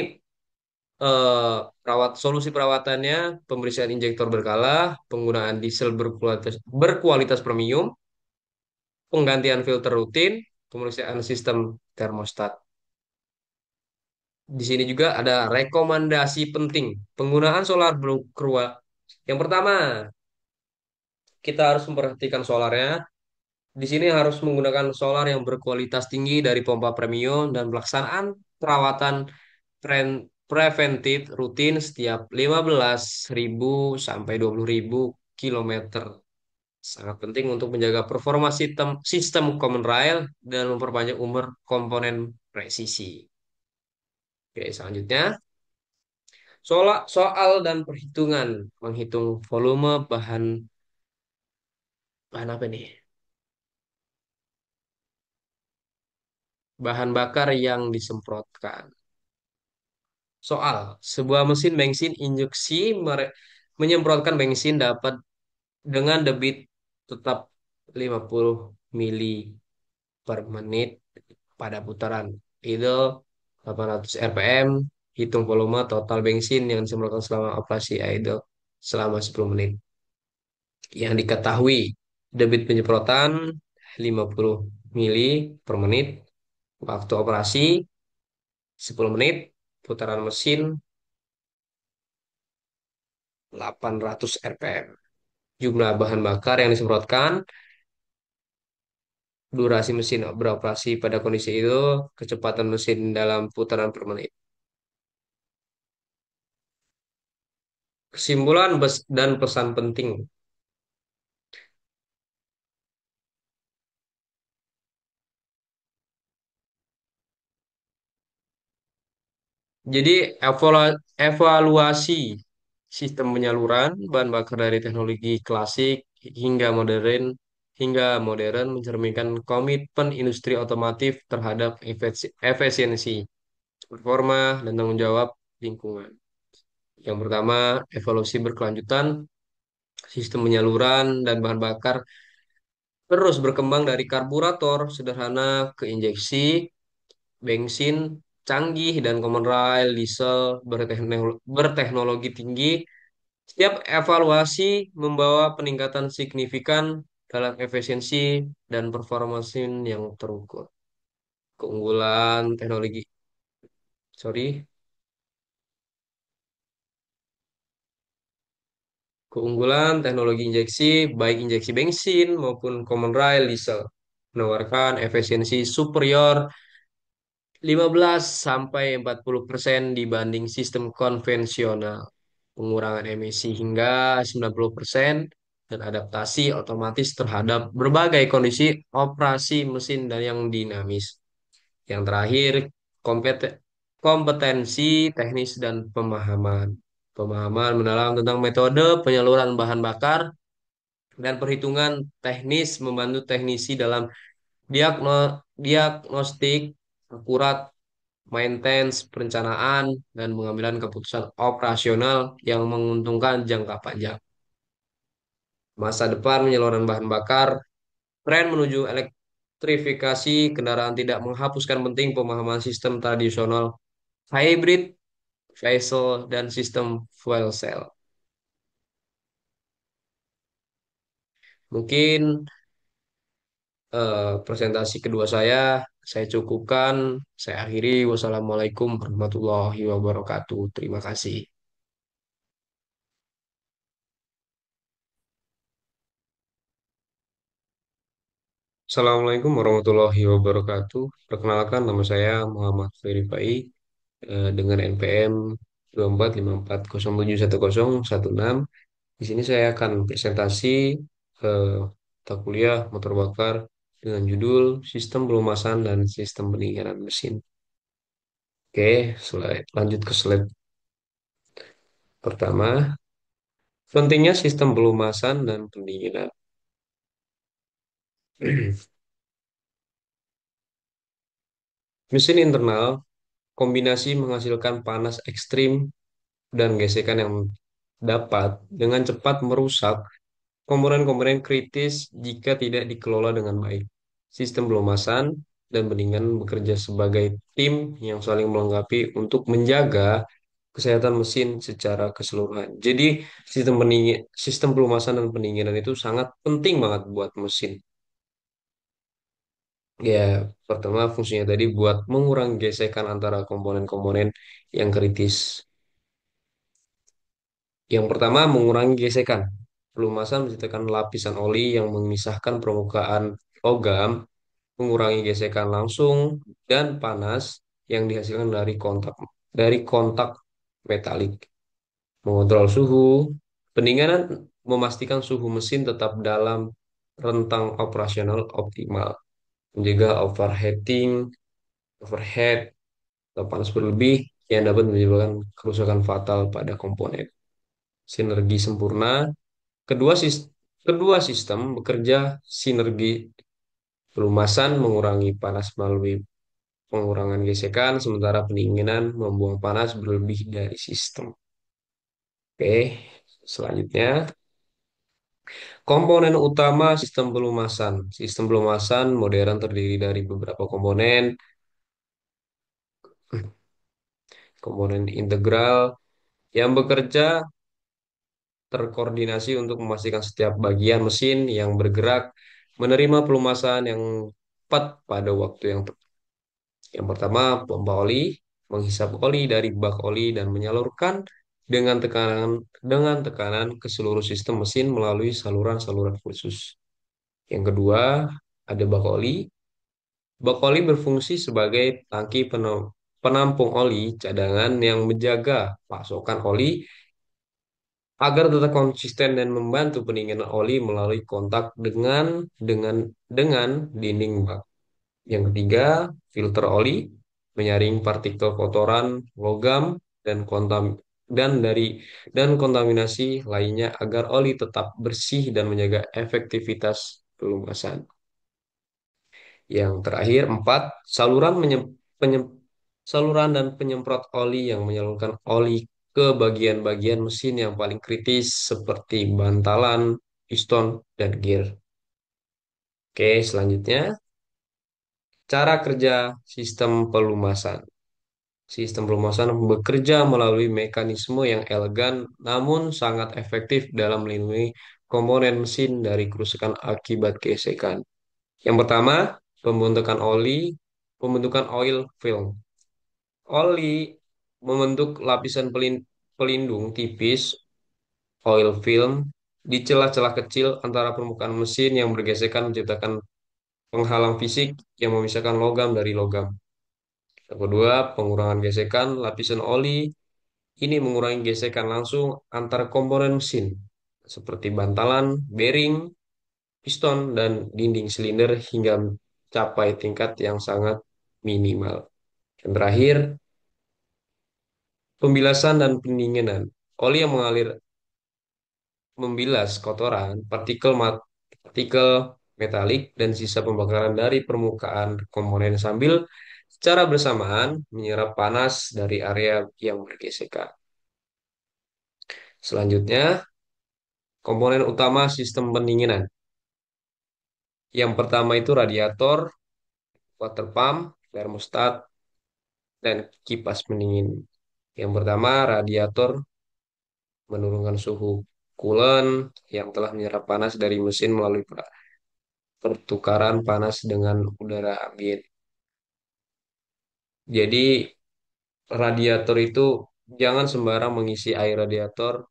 solusi perawatannya, pembersihan injektor berkala, penggunaan diesel berkualitas premium, penggantian filter rutin, pemeriksaan sistem termostat. Di sini juga ada rekomendasi penting penggunaan solar berkeruak. Yang pertama, kita harus memperhatikan solarnya. Di sini harus menggunakan solar yang berkualitas tinggi dari pompa premium dan pelaksanaan perawatan preventif rutin setiap 15.000 sampai 20.000 kilometer. Sangat penting untuk menjaga performa sistem common rail dan memperpanjang umur komponen presisi. Oke, selanjutnya soal dan perhitungan menghitung volume bahan bahan apa nih? Bahan bakar yang disemprotkan. Soal sebuah mesin bensin injeksi menyemprotkan bensin dapat dengan debit tetap 50 mili per menit pada putaran idle 800 rpm. Hitung volume total bensin yang disemprotkan selama operasi idle selama 10 menit. Yang diketahui debit penyemprotan 50 mili per menit, waktu operasi 10 menit, putaran mesin 800 rpm. Jumlah bahan bakar yang disemprotkan, durasi mesin beroperasi pada kondisi itu, kecepatan mesin dalam putaran per menit. Kesimpulan dan pesan penting. Jadi evaluasi sistem penyaluran bahan bakar dari teknologi klasik hingga modern mencerminkan komitmen industri otomotif terhadap efisiensi, performa, dan tanggung jawab lingkungan. Yang pertama, evolusi berkelanjutan, sistem penyaluran dan bahan bakar terus berkembang dari karburator sederhana ke injeksi, bensin canggih dan common rail, diesel berteknologi tinggi. Setiap evaluasi membawa peningkatan signifikan dalam efisiensi dan performa mesin yang terukur. Keunggulan teknologi, sorry, keunggulan teknologi injeksi, baik injeksi bensin maupun common rail diesel, menawarkan efisiensi superior 15 sampai 40% dibanding sistem konvensional, pengurangan emisi hingga 90% dan adaptasi otomatis terhadap berbagai kondisi operasi mesin dan yang dinamis. Yang terakhir, kompetensi teknis dan pemahaman. Pemahaman mendalam tentang metode penyaluran bahan bakar dan perhitungan teknis membantu teknisi dalam diagnostik akurat, maintenance, perencanaan, dan pengambilan keputusan operasional yang menguntungkan jangka panjang. Masa depan penyaluran bahan bakar, tren menuju elektrifikasi kendaraan tidak menghapuskan penting pemahaman sistem tradisional, hybrid, diesel, dan sistem fuel cell. Mungkin presentasi kedua saya cukupkan. Saya akhiri. Wassalamualaikum warahmatullahi wabarakatuh. Terima kasih. Assalamualaikum warahmatullahi wabarakatuh. Perkenalkan, nama saya Muhammad Ferry Pai, dengan NPM 2454071016. Di sini saya akan presentasi eh, mata kuliah motor bakar dengan judul Sistem Pelumasan dan Sistem Pendinginan Mesin. Oke, lanjut ke slide pertama. Pentingnya sistem pelumasan dan pendinginan. Mesin internal kombinasi menghasilkan panas ekstrim dan gesekan yang dapat dengan cepat merusak komponen-komponen kritis jika tidak dikelola dengan baik. Sistem pelumasan dan pendinginan bekerja sebagai tim yang saling melengkapi untuk menjaga kesehatan mesin secara keseluruhan. Jadi sistem pelumasan dan pendinginan itu sangat penting banget buat mesin. Ya, pertama fungsinya tadi buat mengurangi gesekan antara komponen-komponen yang kritis. Yang pertama, mengurangi gesekan. Pelumasan menciptakan lapisan oli yang memisahkan permukaan logam, mengurangi gesekan langsung dan panas yang dihasilkan dari kontak metalik. Mengontrol suhu, pendinginan memastikan suhu mesin tetap dalam rentang operasional optimal, mencegah overheat, atau panas berlebih yang dapat menyebabkan kerusakan fatal pada komponen. Sinergi sempurna. Kedua, kedua sistem bekerja sinergi. Pelumasan mengurangi panas melalui pengurangan gesekan, sementara pendinginan membuang panas berlebih dari sistem. Oke, selanjutnya komponen utama sistem pelumasan. Sistem pelumasan modern terdiri dari beberapa komponen, komponen integral yang bekerja terkoordinasi untuk memastikan setiap bagian mesin yang bergerak menerima pelumasan yang tepat pada waktu yang tepat. Yang pertama, pompa oli, menghisap oli dari bak oli dan menyalurkan dengan tekanan ke seluruh sistem mesin melalui saluran-saluran khusus. Yang kedua, ada bak oli. Bak oli berfungsi sebagai tangki penampung oli cadangan yang menjaga pasokan oli agar tetap konsisten dan membantu pendinginan oli melalui kontak dengan dinding bak. Yang ketiga, filter oli menyaring partikel kotoran, logam dan kontam dan dari dan kontaminasi lainnya agar oli tetap bersih dan menjaga efektivitas pelumasan. Yang terakhir, empat, saluran dan penyemprot oli yang menyalurkan oli ke bagian-bagian mesin yang paling kritis seperti bantalan, piston, dan gear. Oke, selanjutnya cara kerja sistem pelumasan. Sistem pelumasan bekerja melalui mekanisme yang elegan namun sangat efektif dalam melindungi komponen mesin dari kerusakan akibat gesekan. Yang pertama, pembentukan oil film. Oli membentuk lapisan pelindung tipis oil film di celah-celah kecil antara permukaan mesin yang bergesekan menciptakan penghalang fisik yang memisahkan logam dari logam. Yang kedua, pengurangan gesekan. Lapisan oli ini mengurangi gesekan langsung antar komponen mesin seperti bantalan, bearing, piston, dan dinding silinder hingga capai tingkat yang sangat minimal. Dan terakhir, pembilasan dan pendinginan. Oli yang membilas kotoran, partikel metalik, dan sisa pembakaran dari permukaan komponen sambil secara bersamaan menyerap panas dari area yang bergesekan. Selanjutnya, komponen utama sistem pendinginan. Yang pertama itu radiator, water pump, termostat, dan kipas pendingin. Yang pertama, radiator menurunkan suhu coolant yang telah menyerap panas dari mesin melalui pertukaran panas dengan udara ambien. Jadi radiator itu jangan sembarang mengisi air radiator,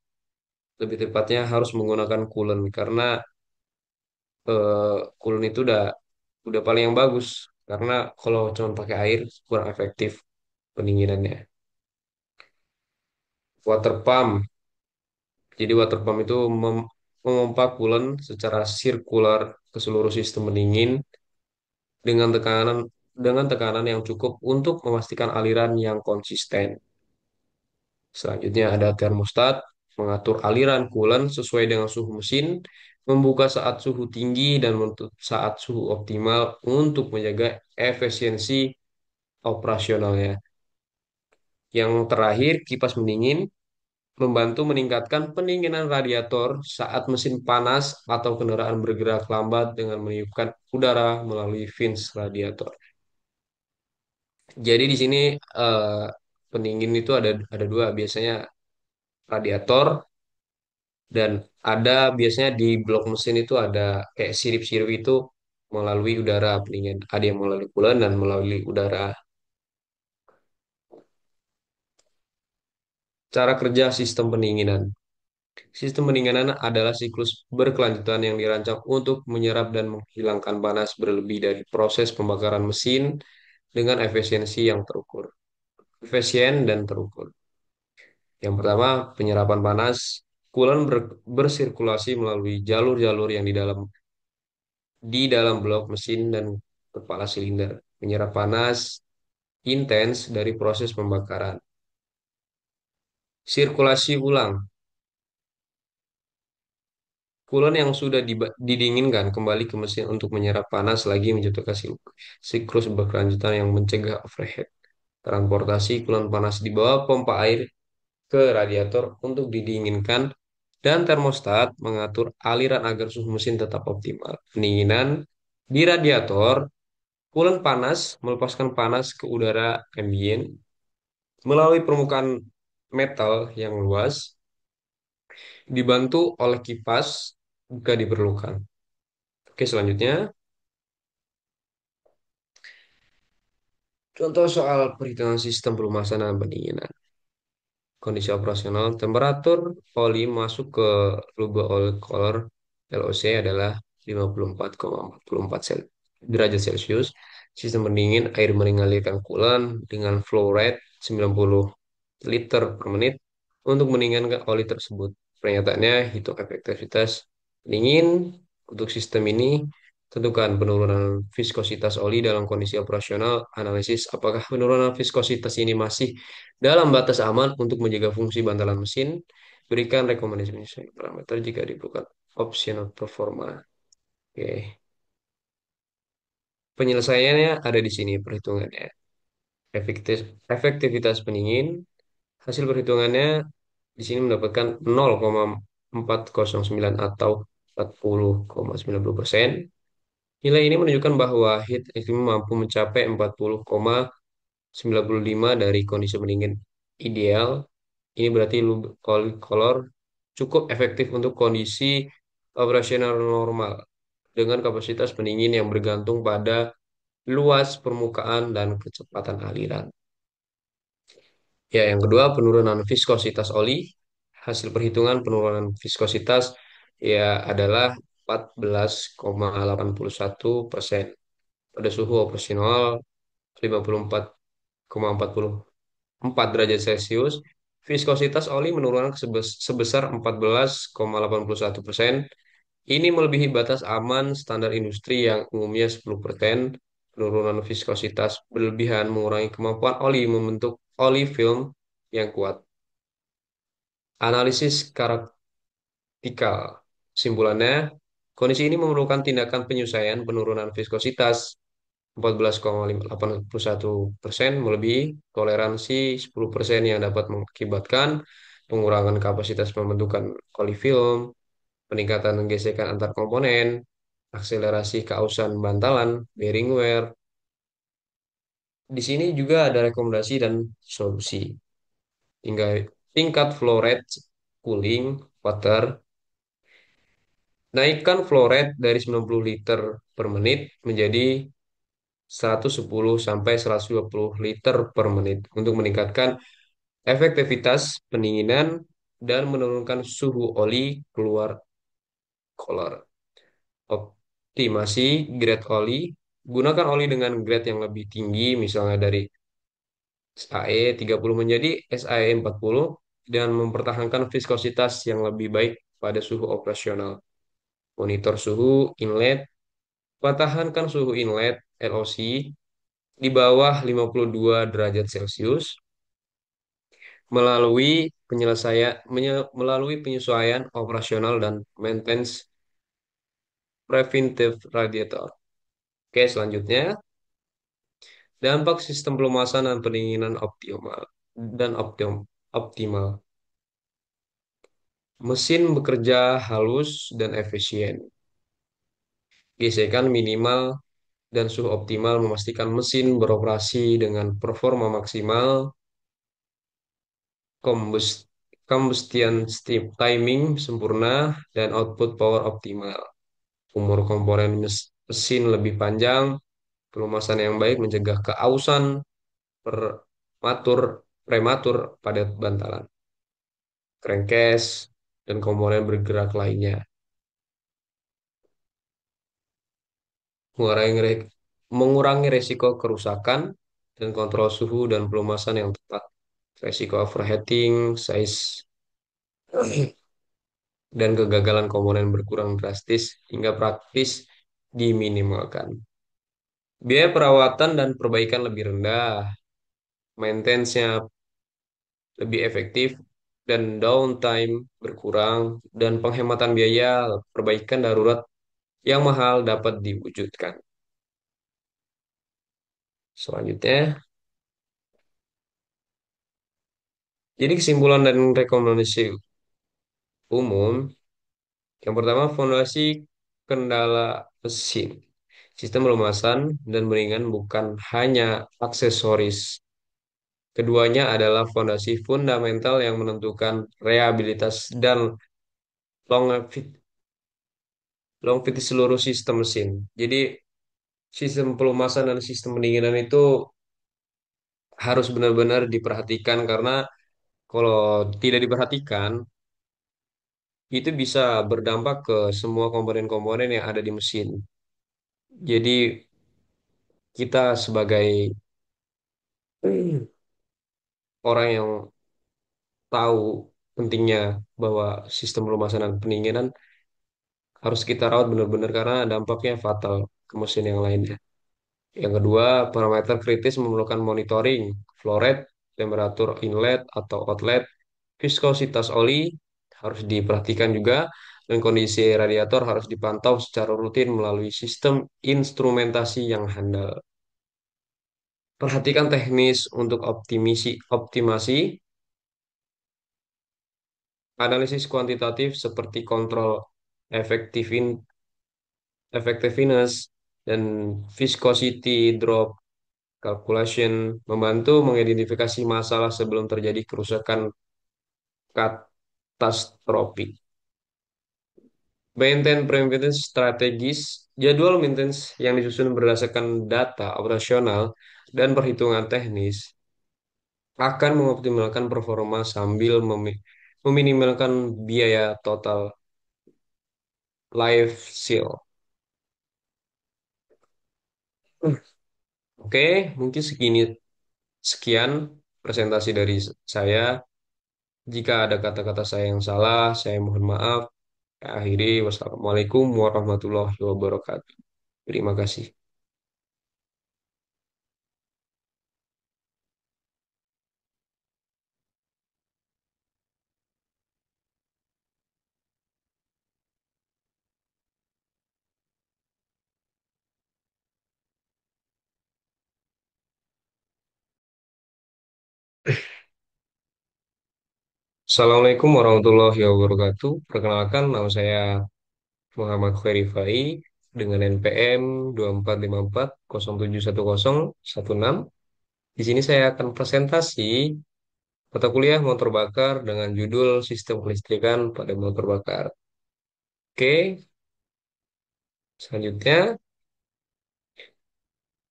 lebih tepatnya harus menggunakan coolant karena coolant itu udah udah paling yang bagus karena kalau cuma pakai air kurang efektif pendinginannya. Water pump. Jadi water pump itu memompa coolant secara sirkular ke seluruh sistem pendingin dengan tekanan yang cukup untuk memastikan aliran yang konsisten. Selanjutnya ada termostat, mengatur aliran coolant sesuai dengan suhu mesin, membuka saat suhu tinggi dan menutup saat suhu optimal untuk menjaga efisiensi operasionalnya. Yang terakhir, kipas pendingin membantu meningkatkan pendinginan radiator saat mesin panas atau kendaraan bergerak lambat dengan meniupkan udara melalui fins radiator. Jadi di sini eh, pendingin itu ada dua, biasanya radiator dan ada biasanya di blok mesin itu ada kayak sirip-sirip itu melalui udara pendingin. Ada yang melalui coolant dan melalui udara. Cara kerja sistem pendinginan. Sistem pendinginan adalah siklus berkelanjutan yang dirancang untuk menyerap dan menghilangkan panas berlebih dari proses pembakaran mesin dengan efisiensi yang terukur. Efisien dan terukur. Yang pertama, penyerapan panas. Coolant bersirkulasi melalui jalur-jalur yang di dalam blok mesin dan kepala silinder. Menyerap panas intens dari proses pembakaran. Sirkulasi ulang. Coolant yang sudah didinginkan kembali ke mesin untuk menyerap panas lagi menciptakan siklus berkelanjutan yang mencegah overheat. Transportasi coolant panas di bawah pompa air ke radiator untuk didinginkan dan termostat mengatur aliran agar suhu mesin tetap optimal. Pendinginan di radiator, coolant panas melepaskan panas ke udara ambien melalui permukaan metal yang luas, dibantu oleh kipas jika diperlukan. Oke, selanjutnya contoh soal perhitungan sistem perumasan dan pendinginan. Kondisi operasional, temperatur oli masuk ke lubang oil color LOC adalah 54,44 derajat Celcius. Sistem pendingin air mengalirkan coolant dengan flow rate 90 liter per menit untuk mendinginkan oli tersebut. Pernyataannya, hitung efektivitas pendingin untuk sistem ini. Tentukan penurunan viskositas oli dalam kondisi operasional. Analisis apakah penurunan viskositas ini masih dalam batas aman untuk menjaga fungsi bantalan mesin. Berikan rekomendasi penyesuaian parameter jika diperlukan. Optional performa. Oke. Penyelesaiannya ada di sini perhitungannya. Efektivitas pendingin. Hasil perhitungannya di sini mendapatkan 0,409 atau 40,90%. Nilai ini menunjukkan bahwa heat exchanger mampu mencapai 40,95 dari kondisi pendingin ideal. Ini berarti oil color cukup efektif untuk kondisi operasional normal dengan kapasitas pendingin yang bergantung pada luas permukaan dan kecepatan aliran. Ya, yang kedua penurunan viskositas oli. Hasil perhitungan penurunan viskositas ya adalah 14,81% pada suhu operasional 54,44 derajat Celcius. Viskositas oli menurun sebesar 14,81%. Ini melebihi batas aman standar industri yang umumnya 10%. Penurunan viskositas berlebihan mengurangi kemampuan oli membentuk oli film yang kuat. Analisis karaktikal. Simpulannya, kondisi ini memerlukan tindakan penyusuaian penurunan viskositas 14,81% melebihi toleransi 10% yang dapat mengakibatkan pengurangan kapasitas pembentukan oli film, peningkatan gesekan antar komponen, akselerasi keausan bantalan, bearing wear. Di sini juga ada rekomendasi dan solusi. Tinggal tingkat flow rate cooling water. Naikkan flow rate dari 90 liter per menit menjadi 110 sampai 120 liter per menit untuk meningkatkan efektivitas pendinginan dan menurunkan suhu oli keluar kolor. Optimasi grade oli. Gunakan oli dengan grade yang lebih tinggi, misalnya dari SAE 30 menjadi SAE 40, dan mempertahankan viskositas yang lebih baik pada suhu operasional. Monitor suhu inlet, pertahankan suhu inlet LOC di bawah 52 derajat Celcius melalui penyesuaian operasional dan maintenance preventive radiator. Oke, selanjutnya dampak sistem pelumasan dan pendinginan optimal. Mesin bekerja halus dan efisien. Gesekan minimal dan suhu optimal memastikan mesin beroperasi dengan performa maksimal, combus- combustion timing sempurna, dan output power optimal. Umur komponen mesin lebih panjang, pelumasan yang baik mencegah keausan prematur prematur pada bantalan, crankcase, dan komponen bergerak lainnya. Mengurangi, mengurangi resiko kerusakan dan kontrol suhu dan pelumasan yang tepat. Resiko overheating, size, dan kegagalan komponen berkurang drastis hingga praktis diminimalkan. Biaya perawatan dan perbaikan lebih rendah, maintenance-nya lebih efektif, dan downtime berkurang, dan penghematan biaya perbaikan darurat yang mahal dapat diwujudkan. Selanjutnya, jadi kesimpulan dan rekomendasi umum, yang pertama fondasi kendala mesin. Sistem pelumasan dan beringan bukan hanya aksesoris. Keduanya adalah fondasi fundamental yang menentukan reliabilitas dan longevity, longevity seluruh sistem mesin. Jadi sistem pelumasan dan sistem pendinginan itu harus benar-benar diperhatikan karena kalau tidak diperhatikan itu bisa berdampak ke semua komponen-komponen yang ada di mesin. Jadi kita sebagai orang yang tahu pentingnya bahwa sistem pelumasan dan pendinginan harus kita rawat benar-benar karena dampaknya fatal ke mesin yang lainnya. Yang kedua, parameter kritis memerlukan monitoring, flow rate, temperatur inlet atau outlet, viskositas oli harus diperhatikan juga, dan kondisi radiator harus dipantau secara rutin melalui sistem instrumentasi yang handal. Perhatikan teknis untuk optimasi, analisis kuantitatif seperti kontrol efektifin, effectiveness dan viscosity drop calculation membantu mengidentifikasi masalah sebelum terjadi kerusakan katastropik. Maintain preventive strategis, jadwal maintenance yang disusun berdasarkan data operasional dan perhitungan teknis akan mengoptimalkan performa sambil meminimalkan biaya total life cycle. Oke, mungkin sekian presentasi dari saya. Jika ada kata-kata saya yang salah, saya mohon maaf. Akhiri, wassalamualaikum warahmatullahi wabarakatuh. Terima kasih. Assalamualaikum warahmatullahi wabarakatuh. Perkenalkan, nama saya Muhammad Khairifai dengan NPM 2454071016. Di sini saya akan presentasi mata kuliah motor bakar dengan judul Sistem Kelistrikan pada Motor Bakar. Oke, selanjutnya,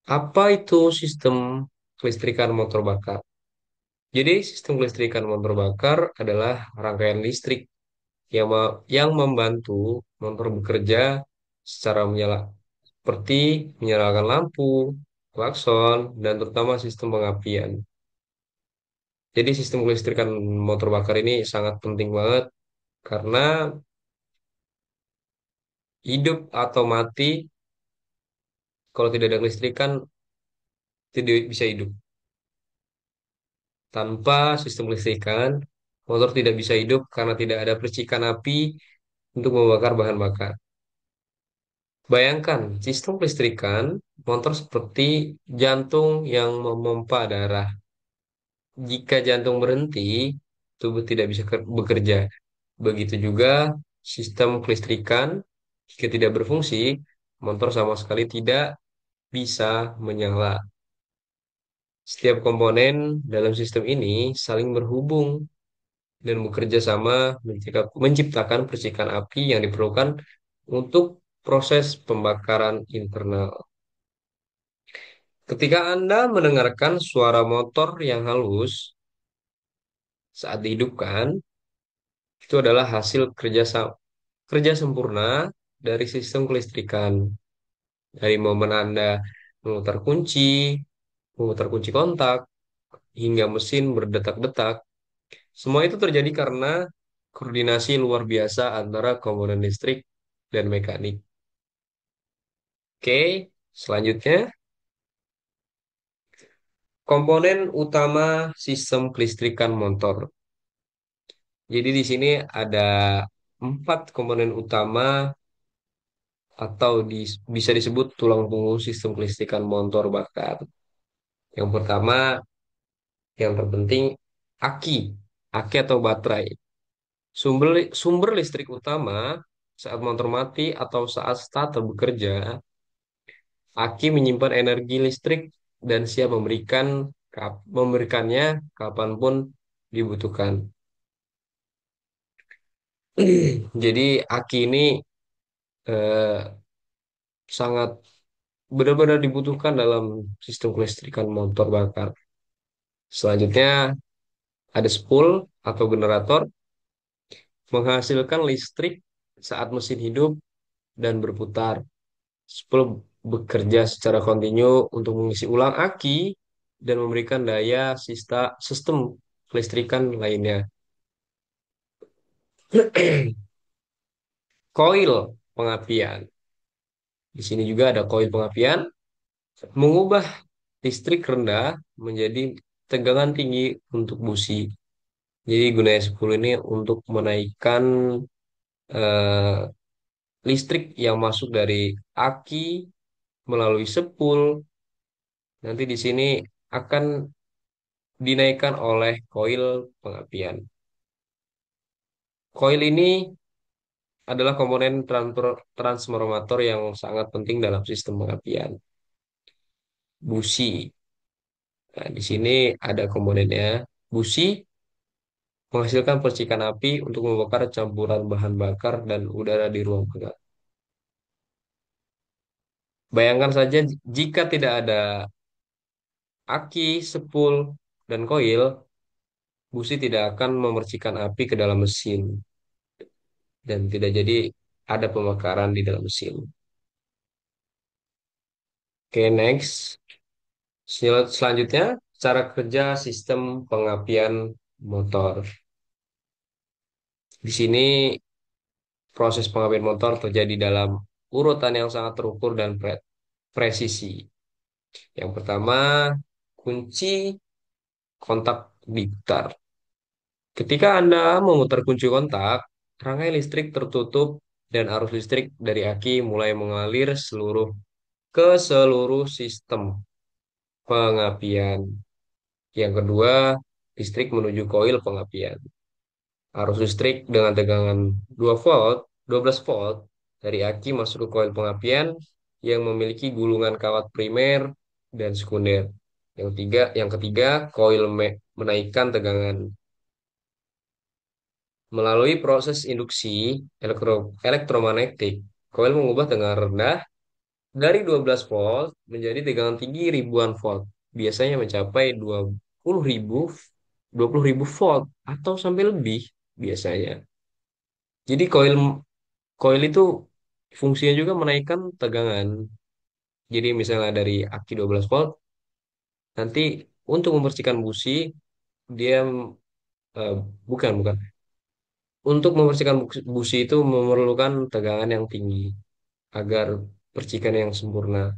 apa itu sistem kelistrikan motor bakar? Jadi, sistem kelistrikan motor bakar adalah rangkaian listrik yang membantu motor bekerja secara menyala. seperti menyalakan lampu, klakson, dan terutama sistem pengapian. Jadi sistem kelistrikan motor bakar ini sangat penting banget karena hidup atau mati kalau tidak ada kelistrikan tidak bisa hidup. Tanpa sistem kelistrikan, motor tidak bisa hidup karena tidak ada percikan api untuk membakar bahan bakar. Bayangkan, sistem kelistrikan motor seperti jantung yang memompa darah. Jika jantung berhenti, tubuh tidak bisa bekerja. Begitu juga sistem kelistrikan, jika tidak berfungsi, motor sama sekali tidak bisa menyala. Setiap komponen dalam sistem ini saling berhubung dan bekerja sama menciptakan percikan api yang diperlukan untuk proses pembakaran internal. Ketika Anda mendengarkan suara motor yang halus saat dihidupkan, itu adalah hasil kerja sempurna dari sistem kelistrikan. Dari momen Anda memutar memutar kunci kontak, hingga mesin berdetak-detak, semua itu terjadi karena koordinasi luar biasa antara komponen listrik dan mekanik. Oke, selanjutnya komponen utama sistem kelistrikan motor. Jadi di sini ada 4 komponen utama atau bisa disebut tulang punggung sistem kelistrikan motor bakar. Yang pertama, yang terpenting, aki, aki atau baterai. Sumber listrik utama saat motor mati atau saat starter bekerja, aki menyimpan energi listrik dan siap memberikannya kapanpun dibutuhkan. Jadi aki ini eh, sangat benar-benar dibutuhkan dalam sistem kelistrikan motor bakar. Selanjutnya ada spool atau generator menghasilkan listrik saat mesin hidup dan berputar. Spool bekerja secara kontinu untuk mengisi ulang aki dan memberikan daya sistem kelistrikan lainnya. Koil pengapian. Di sini juga ada koil pengapian mengubah listrik rendah menjadi tegangan tinggi untuk busi. Jadi gunanya spool ini untuk menaikkan eh, listrik yang masuk dari aki melalui sepul. Nanti di sini akan dinaikkan oleh koil pengapian. Koil ini adalah komponen transformator yang sangat penting dalam sistem pengapian. Busi. Nah, di sini ada komponennya. Busi menghasilkan percikan api untuk membakar campuran bahan bakar dan udara di ruang bakar. Bayangkan saja jika tidak ada aki, sepul, dan koil, busi tidak akan memercikan api ke dalam mesin dan tidak jadi ada pembakaran di dalam mesin. Oke, next. Selanjutnya, cara kerja sistem pengapian motor. Di sini proses pengapian motor terjadi dalam urutan yang sangat terukur dan presisi. Yang pertama, kunci kontak diputar. Ketika Anda memutar kunci kontak, rangkai listrik tertutup dan arus listrik dari aki mulai mengalir ke seluruh sistem pengapian. Yang kedua, listrik menuju koil pengapian. Arus listrik dengan tegangan 12 volt dari aki masuk ke koil pengapian yang memiliki gulungan kawat primer dan sekunder. Yang ketiga, koil menaikkan tegangan. Melalui proses induksi elektromagnetik, koil mengubah tegangan rendah dari 12 volt menjadi tegangan tinggi ribuan volt. Biasanya mencapai 20.000 volt atau sampai lebih biasanya. Jadi koil koil itu fungsinya juga menaikkan tegangan. Jadi misalnya dari aki 12 volt, nanti untuk membersihkan busi, dia eh, bukan, bukan. Untuk membersihkan busi itu memerlukan tegangan yang tinggi agar percikan yang sempurna.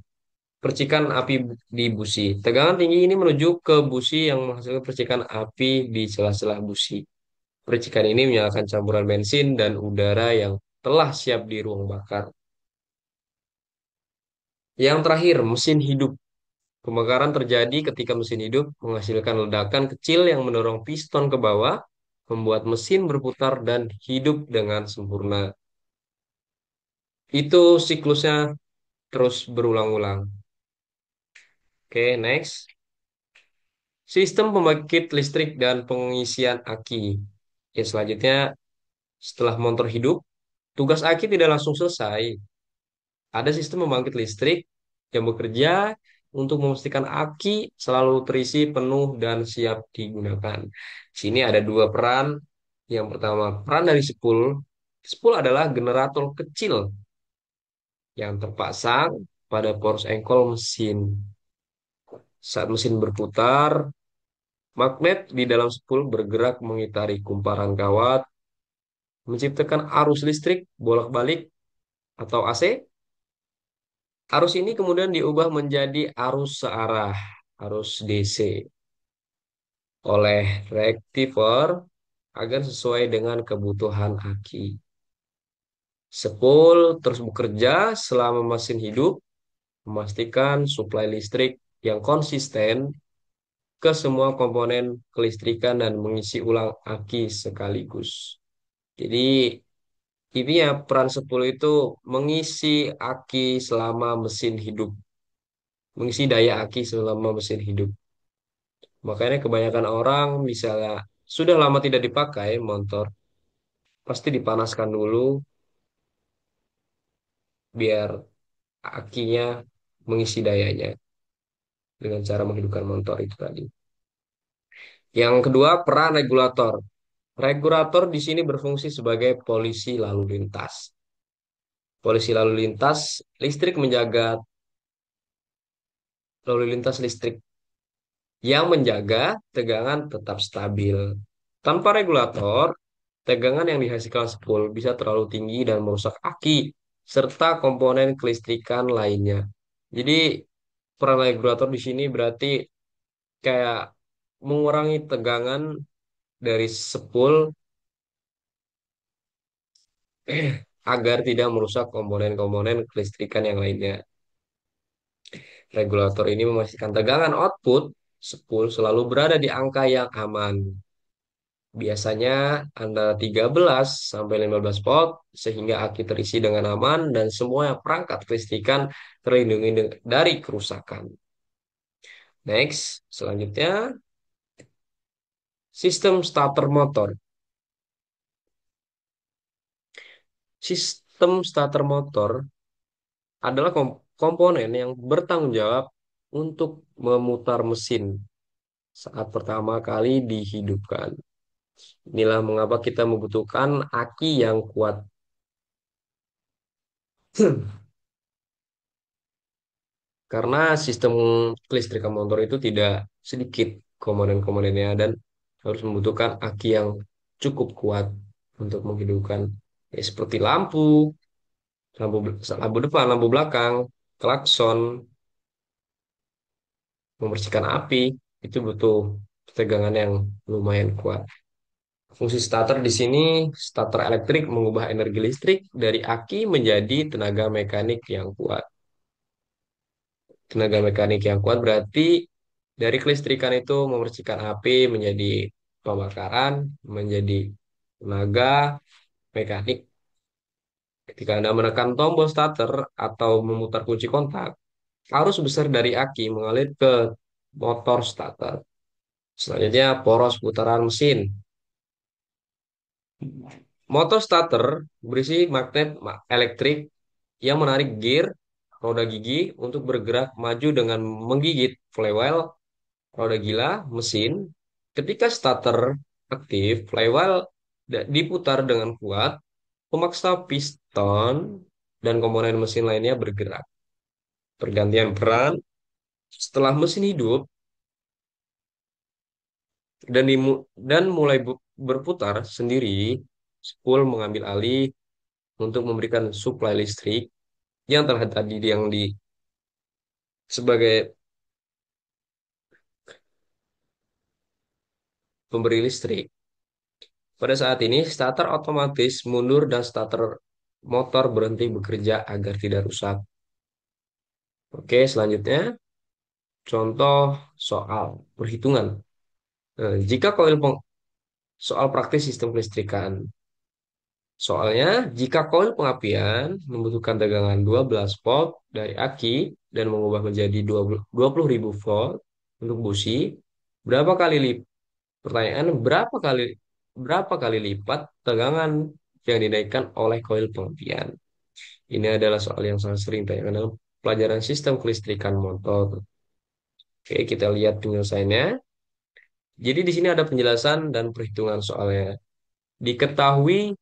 Percikan api di busi. Tegangan tinggi ini menuju ke busi yang menghasilkan percikan api di sela-sela busi. Percikan ini menyalakan campuran bensin dan udara yang telah siap di ruang bakar. Yang terakhir, mesin hidup. Pembakaran terjadi ketika mesin hidup menghasilkan ledakan kecil yang mendorong piston ke bawah, membuat mesin berputar dan hidup dengan sempurna. Itu siklusnya terus berulang-ulang. Oke, next. Sistem pembangkit listrik dan pengisian aki. Ya, selanjutnya, setelah motor hidup, tugas aki tidak langsung selesai. Ada sistem pembangkit listrik yang bekerja untuk memastikan aki selalu terisi penuh dan siap digunakan. Di sini ada dua peran. Yang pertama, peran dari spool. Spool adalah generator kecil yang terpasang pada poros engkol mesin. Saat mesin berputar, magnet di dalam spool bergerak mengitari kumparan kawat, menciptakan arus listrik bolak-balik atau AC. Arus ini kemudian diubah menjadi arus searah, arus DC, oleh rectifier agar sesuai dengan kebutuhan aki. Spool terus bekerja selama mesin hidup, memastikan suplai listrik yang konsisten ke semua komponen kelistrikan dan mengisi ulang aki sekaligus. Jadi intinya peran spool itu mengisi aki selama mesin hidup, mengisi daya aki selama mesin hidup. Makanya kebanyakan orang misalnya sudah lama tidak dipakai motor, pasti dipanaskan dulu biar akinya mengisi dayanya dengan cara menghidupkan motor itu tadi. Yang kedua, peran regulator. Regulator di sini berfungsi sebagai polisi lalu lintas. Polisi lalu lintas listrik menjaga lalu lintas listrik yang menjaga tegangan tetap stabil. Tanpa regulator, tegangan yang dihasilkan spool bisa terlalu tinggi dan merusak aki serta komponen kelistrikan lainnya. Jadi peran regulator di sini berarti kayak mengurangi tegangan dari spool agar tidak merusak komponen-komponen kelistrikan yang lainnya. Regulator ini memastikan tegangan output spool selalu berada di angka yang aman. Biasanya antara 13 sampai 15 volt sehingga aki terisi dengan aman dan semua perangkat kelistrikan terlindungi dari kerusakan. Next, selanjutnya sistem starter motor. Sistem starter motor adalah komponen yang bertanggung jawab untuk memutar mesin saat pertama kali dihidupkan. Inilah mengapa kita membutuhkan aki yang kuat. Karena sistem kelistrikan motor itu tidak sedikit komponen-komponennya dan harus membutuhkan aki yang cukup kuat untuk menghidupkan ya, seperti lampu depan, lampu belakang, klakson, membersihkan api itu butuh tegangan yang lumayan kuat. Fungsi starter di sini, starter elektrik mengubah energi listrik dari aki menjadi tenaga mekanik yang kuat. Tenaga mekanik yang kuat berarti dari kelistrikan itu memercikan api menjadi pembakaran, menjadi tenaga mekanik. Ketika Anda menekan tombol starter atau memutar kunci kontak, arus besar dari aki mengalir ke motor starter. Selanjutnya, poros putaran mesin. Motor starter berisi magnet elektrik yang menarik gear roda gigi untuk bergerak maju dengan menggigit flywheel roda gila mesin. Ketika starter aktif, flywheel diputar dengan kuat, pemaksa piston dan komponen mesin lainnya bergerak. Pergantian peran setelah mesin hidup dan mulai berputar sendiri, spool mengambil alih untuk memberikan suplai listrik yang telah tadi yang di sebagai pemberi listrik. Pada saat ini, starter otomatis mundur dan starter motor berhenti bekerja agar tidak rusak. Oke, selanjutnya contoh soal perhitungan. Jika soal praktis sistem kelistrikan. Soalnya, jika koil pengapian membutuhkan tegangan 12 volt dari aki dan mengubah menjadi 20.000 volt untuk busi, berapa kali lipat? Pertanyaan, berapa kali lipat tegangan yang dinaikkan oleh koil pengapian? Ini adalah soal yang sangat sering ditanyakan dalam pelajaran sistem kelistrikan motor. Oke, kita lihat penyelesaiannya. Jadi di sini ada penjelasan dan perhitungan soalnya. Diketahui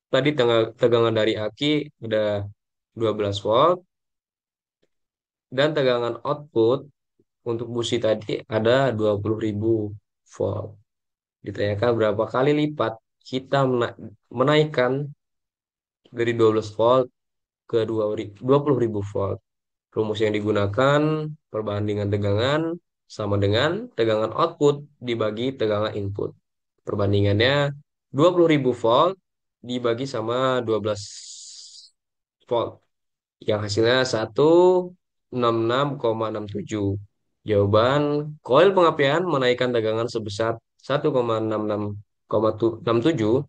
tadi tegangan dari aki ada 12 volt dan tegangan output untuk busi tadi ada 20.000 volt. Ditanyakan berapa kali lipat kita menaikkan dari 12 volt ke 20.000 volt. Rumus yang digunakan perbandingan tegangan sama dengan tegangan output dibagi tegangan input. Perbandingannya 20.000 volt dibagi sama 12 volt. Yang hasilnya 166,67. Jawaban, koil pengapian menaikkan tegangan sebesar 1,66,67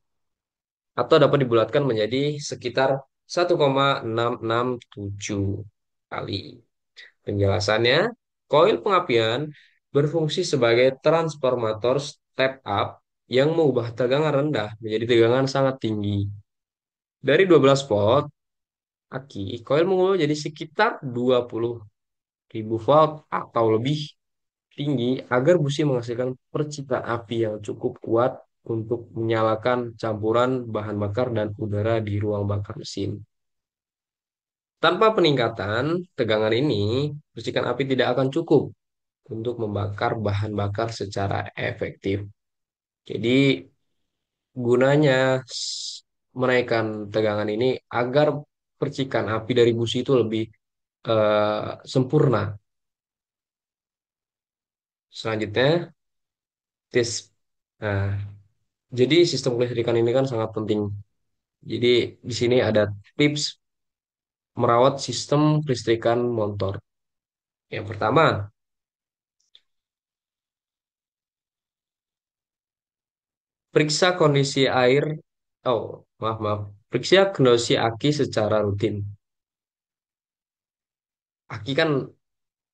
atau dapat dibulatkan menjadi sekitar 1,667 kali. Penjelasannya, koil pengapian berfungsi sebagai transformator step up yang mengubah tegangan rendah menjadi tegangan sangat tinggi. Dari 12 volt aki, koil mengubah jadi sekitar 20.000 volt atau lebih tinggi agar busi menghasilkan percikan api yang cukup kuat untuk menyalakan campuran bahan bakar dan udara di ruang bakar mesin. Tanpa peningkatan tegangan ini, percikan api tidak akan cukup untuk membakar bahan bakar secara efektif. Jadi gunanya menaikkan tegangan ini agar percikan api dari busi itu lebih sempurna. Selanjutnya, tes. Nah, jadi sistem kelistrikan ini kan sangat penting. Jadi di sini ada tips merawat sistem kelistrikan motor. Yang pertama, periksa kondisi air. Oh, maaf, maaf. Periksa kondisi aki secara rutin. Aki kan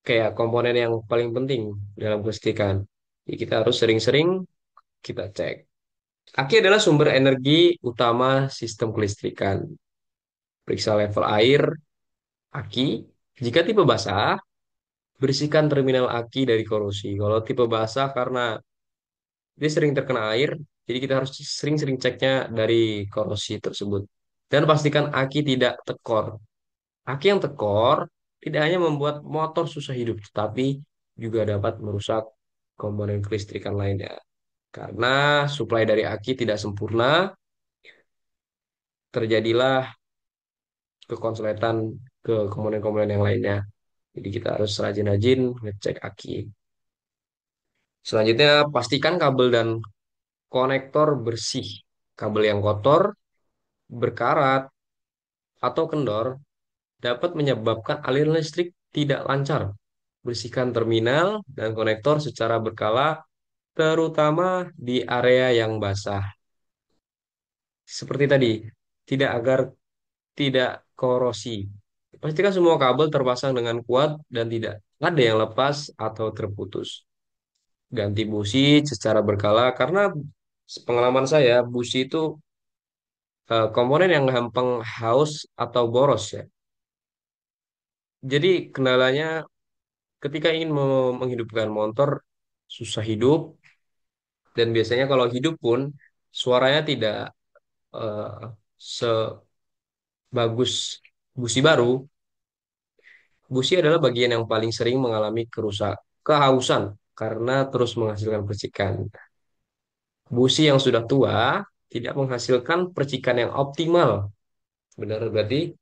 kayak komponen yang paling penting dalam kelistrikan. Jadi kita harus sering-sering kita cek. Aki adalah sumber energi utama sistem kelistrikan. Periksa level air aki. Jika tipe basah, bersihkan terminal aki dari korosi. Kalau tipe basah karena dia sering terkena air, jadi kita harus sering-sering ceknya dari korosi tersebut. Dan pastikan aki tidak tekor. Aki yang tekor tidak hanya membuat motor susah hidup, tetapi juga dapat merusak komponen kelistrikan lainnya. Karena suplai dari aki tidak sempurna, terjadilah kekonsletan ke komponen-komponen yang lainnya. Jadi kita harus rajin-rajin ngecek aki. Selanjutnya, pastikan kabel dan konektor bersih. Kabel yang kotor, berkarat, atau kendor dapat menyebabkan aliran listrik tidak lancar. Bersihkan terminal dan konektor secara berkala, terutama di area yang basah. Seperti tadi, tidak agar tidak korosi. Pastikan semua kabel terpasang dengan kuat dan tidak ada yang lepas atau terputus. Ganti busi secara berkala karena pengalaman saya busi itu komponen yang gampang haus atau boros ya. Jadi kendalanya ketika ingin menghidupkan motor susah hidup dan biasanya kalau hidup pun suaranya tidak eh, sebagus busi baru Busi adalah bagian yang paling sering mengalami kehausan karena terus menghasilkan percikan. Busi yang sudah tua tidak menghasilkan percikan yang optimal. Benar, berarti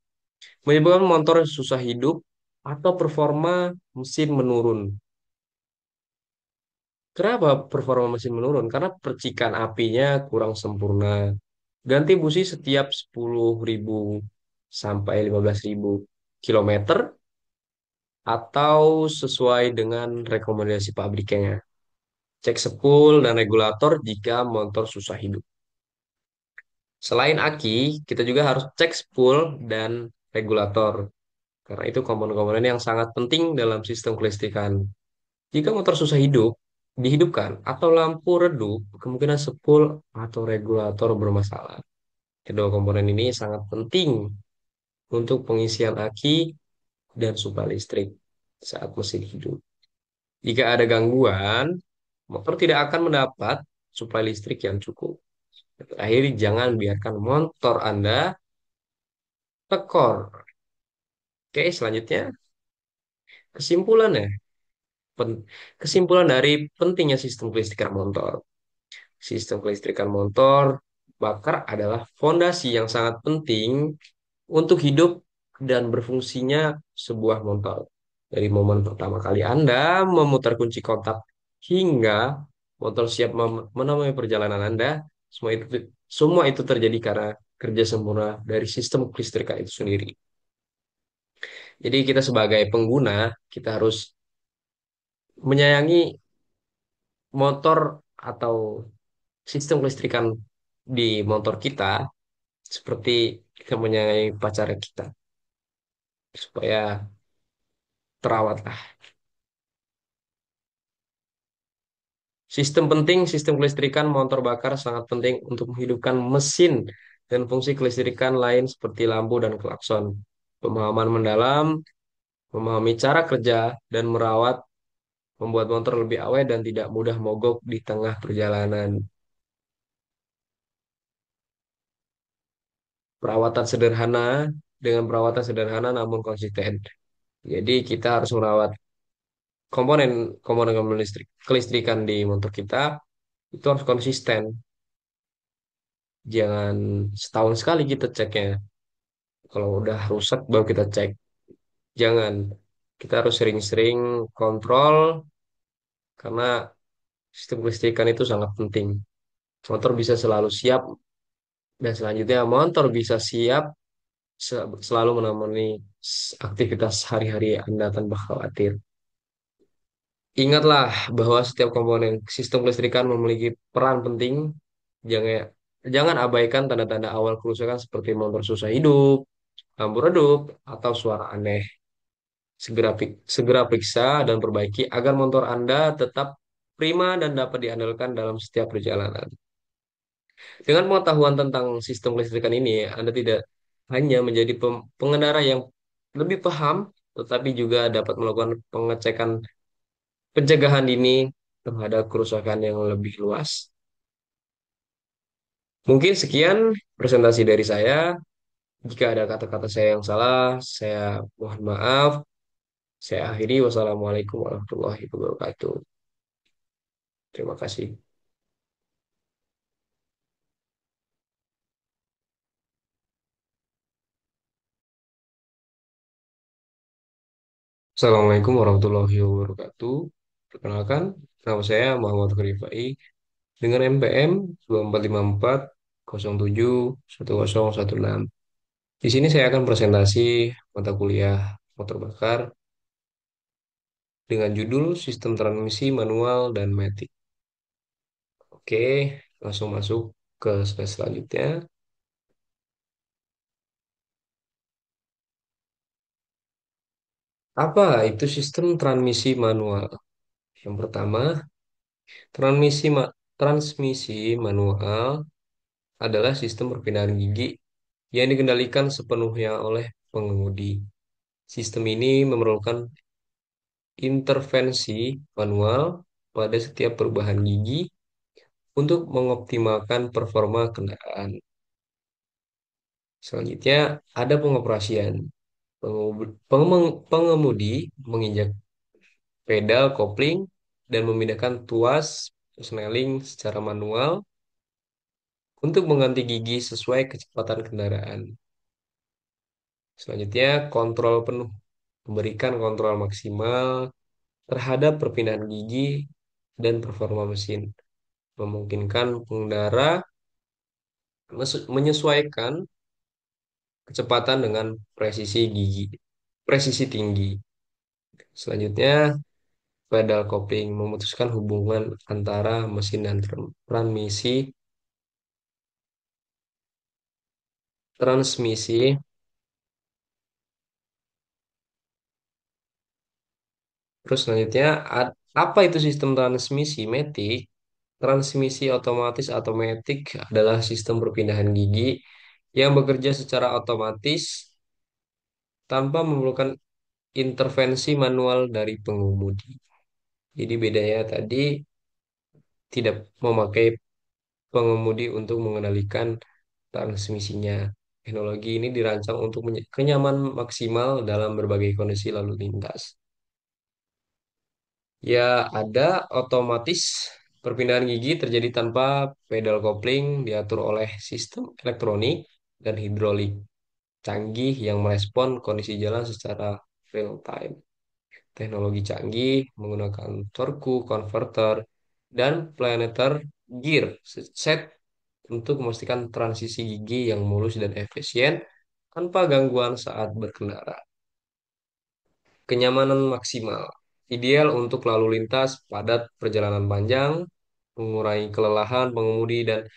menyebabkan motor susah hidup atau performa mesin menurun. Kenapa performa mesin menurun? Karena percikan apinya kurang sempurna. Ganti busi setiap 10.000 sampai 15.000 kilometer atau sesuai dengan rekomendasi pabriknya. Cek spool dan regulator jika motor susah hidup. Selain aki, kita juga harus cek spool dan regulator. Karena itu komponen-komponen yang sangat penting dalam sistem kelistrikan. Jika motor susah hidup, dihidupkan, atau lampu redup, kemungkinan spool atau regulator bermasalah. Kedua komponen ini sangat penting untuk pengisian aki dan suplai listrik saat mesin hidup. Jika ada gangguan, motor tidak akan mendapat suplai listrik yang cukup. Terakhir, jangan biarkan motor Anda tekor. Oke, selanjutnya kesimpulannya. Pen- Kesimpulan dari pentingnya sistem kelistrikan motor. Sistem kelistrikan motor bakar adalah fondasi yang sangat penting untuk hidup dan berfungsinya sebuah motor. Dari momen pertama kali Anda memutar kunci kontak hingga motor siap menemui perjalanan Anda, semua itu terjadi karena kerja sempurna dari sistem kelistrikan itu sendiri. Jadi kita sebagai pengguna, kita harus menyayangi motor atau sistem kelistrikan di motor kita seperti kita menyayangi pacar kita supaya terawat. Sistem kelistrikan motor bakar sangat penting untuk menghidupkan mesin dan fungsi kelistrikan lain seperti lampu dan klakson. Pemahaman mendalam, memahami cara kerja, dan merawat membuat motor lebih awet dan tidak mudah mogok di tengah perjalanan. Perawatan sederhana dengan perawatan sederhana namun konsisten. Jadi kita harus merawat komponen komponen kelistrikan di motor kita itu harus konsisten. Jangan setahun sekali kita ceknya. Kalau udah rusak baru kita cek. Jangan. Kita harus sering-sering kontrol karena sistem kelistrikan itu sangat penting. Motor bisa selalu siap dan selanjutnya motor bisa siap selalu menemani aktivitas sehari-hari Anda tanpa khawatir. Ingatlah bahwa setiap komponen sistem kelistrikan memiliki peran penting. Jangan jangan abaikan tanda-tanda awal kerusakan seperti motor susah hidup, lampu redup, atau suara aneh. Segera periksa dan perbaiki agar motor Anda tetap prima dan dapat diandalkan dalam setiap perjalanan. Dengan pengetahuan tentang sistem kelistrikan ini, Anda tidak hanya menjadi pengendara yang lebih paham, tetapi juga dapat melakukan pengecekan pencegahan dini terhadap kerusakan yang lebih luas. Mungkin sekian presentasi dari saya. Jika ada kata-kata saya yang salah, saya mohon maaf. Saya akhiri. Wassalamualaikum warahmatullahi wabarakatuh. Terima kasih. Assalamualaikum warahmatullahi wabarakatuh. Perkenalkan, nama saya Muhammad Rifai dengan NPM 2454071016. Di sini saya akan presentasi mata kuliah motor bakar dengan judul Sistem Transmisi Manual dan Matic. Oke, langsung masuk ke slide selanjutnya. Apa itu sistem transmisi manual? Yang pertama, transmisi transmisi manual adalah sistem perpindahan gigi yang dikendalikan sepenuhnya oleh pengemudi. Sistem ini memerlukan intervensi manual pada setiap perubahan gigi untuk mengoptimalkan performa kendaraan. Selanjutnya, ada pengoperasian. Pengemudi menginjak pedal kopling dan memindahkan tuas snelling secara manual untuk mengganti gigi sesuai kecepatan kendaraan. Selanjutnya, kontrol penuh. Memberikan kontrol maksimal terhadap perpindahan gigi dan performa mesin. Memungkinkan pengendara menyesuaikan kecepatan dengan presisi gigi, presisi tinggi. Selanjutnya, pedal kopling memutuskan hubungan antara mesin dan transmisi. Terus selanjutnya, apa itu sistem transmisi matic? Transmisi otomatis atau matic adalah sistem perpindahan gigi yang bekerja secara otomatis tanpa memerlukan intervensi manual dari pengemudi. Jadi bedanya tadi tidak memakai pengemudi untuk mengendalikan transmisinya. Teknologi ini dirancang untuk kenyamanan maksimal dalam berbagai kondisi lalu lintas. Ya, ada otomatis perpindahan gigi terjadi tanpa pedal kopling diatur oleh sistem elektronik dan hidrolik canggih yang merespon kondisi jalan secara real time. Teknologi canggih menggunakan torque converter dan planeter gear set untuk memastikan transisi gigi yang mulus dan efisien tanpa gangguan saat berkendara. Kenyamanan maksimal. Ideal untuk lalu lintas padat perjalanan panjang, mengurangi kelelahan pengemudi dan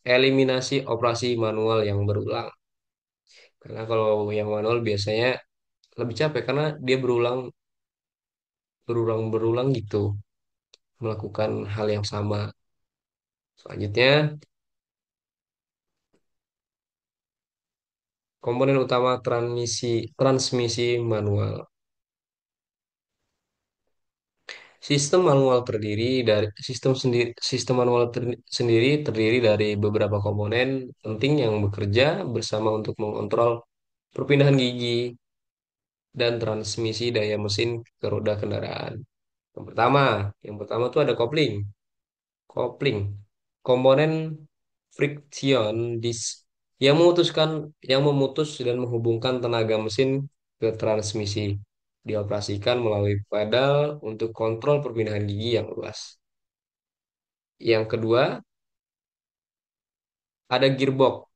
eliminasi operasi manual yang berulang. Karena kalau yang manual biasanya lebih capek karena dia berulang-berulang gitu melakukan hal yang sama. Selanjutnya, komponen utama transmisi manual. Sistem manual sendiri terdiri dari beberapa komponen penting yang bekerja bersama untuk mengontrol perpindahan gigi dan transmisi daya mesin ke roda kendaraan. Yang pertama, yang pertama tuh ada kopling. Kopling, komponen friction disk yang memutus dan menghubungkan tenaga mesin ke transmisi. Dioperasikan melalui pedal untuk kontrol perpindahan gigi yang luas. Yang kedua, ada gearbox.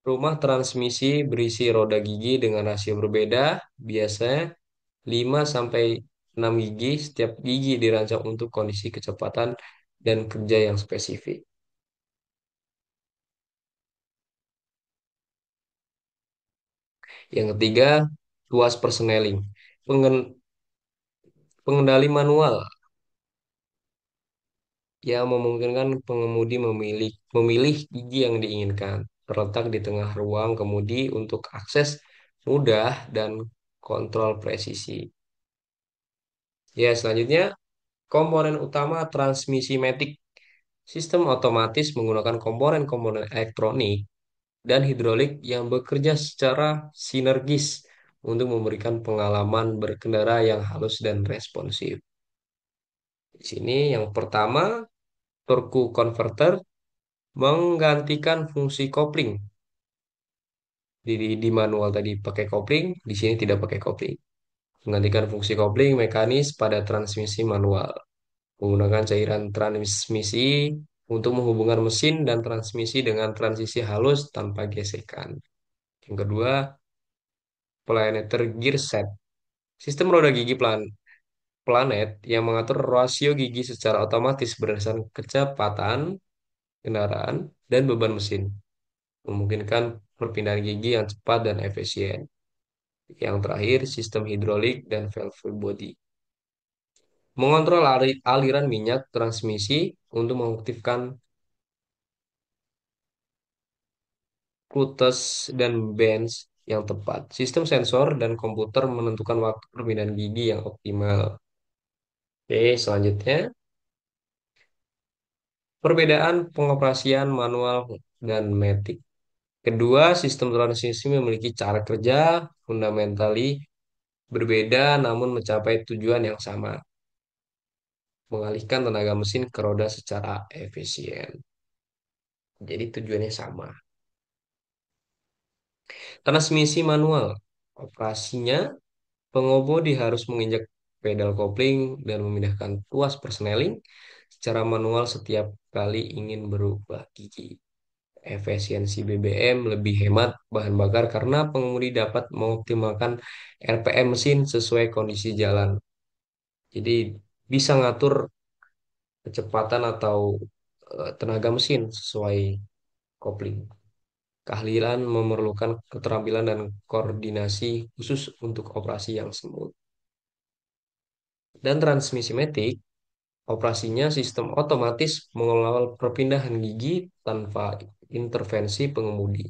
Rumah transmisi berisi roda gigi dengan rasio berbeda, biasanya 5 sampai 6 gigi. Setiap gigi dirancang untuk kondisi kecepatan dan kerja yang spesifik. Yang ketiga, tuas persneling. Pengen- Pengendali manual yang memungkinkan pengemudi memilih gigi yang diinginkan. Terletak di tengah ruang kemudi untuk akses mudah dan kontrol presisi. Ya, selanjutnya komponen utama transmisi matic. Sistem otomatis menggunakan komponen-komponen elektronik dan hidrolik yang bekerja secara sinergis untuk memberikan pengalaman berkendara yang halus dan responsif. Di sini yang pertama, torque converter menggantikan fungsi kopling. Di manual tadi pakai kopling, di sini tidak pakai kopling. Menggantikan fungsi kopling mekanis pada transmisi manual. Menggunakan cairan transmisi untuk menghubungkan mesin dan transmisi dengan transisi halus tanpa gesekan. Yang kedua, Planeter Gear Set. Sistem roda gigi planet yang mengatur rasio gigi secara otomatis berdasarkan kecepatan kendaraan dan beban mesin. Memungkinkan perpindahan gigi yang cepat dan efisien. Yang terakhir, sistem hidrolik dan valve body. Mengontrol aliran minyak transmisi untuk mengaktifkan Plutus dan Benz yang tepat. Sistem sensor dan komputer menentukan waktu perpindahan gigi yang optimal. Oke, selanjutnya perbedaan pengoperasian manual dan matic. Kedua, sistem transmisi memiliki cara kerja fundamentally berbeda namun mencapai tujuan yang sama, mengalihkan tenaga mesin ke roda secara efisien. Jadi tujuannya sama. Transmisi manual. Operasinya, pengemudi harus menginjak pedal kopling dan memindahkan tuas persneling secara manual setiap kali ingin berubah gigi. Efisiensi BBM lebih hemat bahan bakar karena pengemudi dapat mengoptimalkan RPM mesin sesuai kondisi jalan. Jadi bisa ngatur kecepatan atau tenaga mesin sesuai kopling. Keahlian memerlukan keterampilan dan koordinasi khusus untuk operasi yang smooth. Dan transmisi matic, operasinya sistem otomatis mengawal perpindahan gigi tanpa intervensi pengemudi.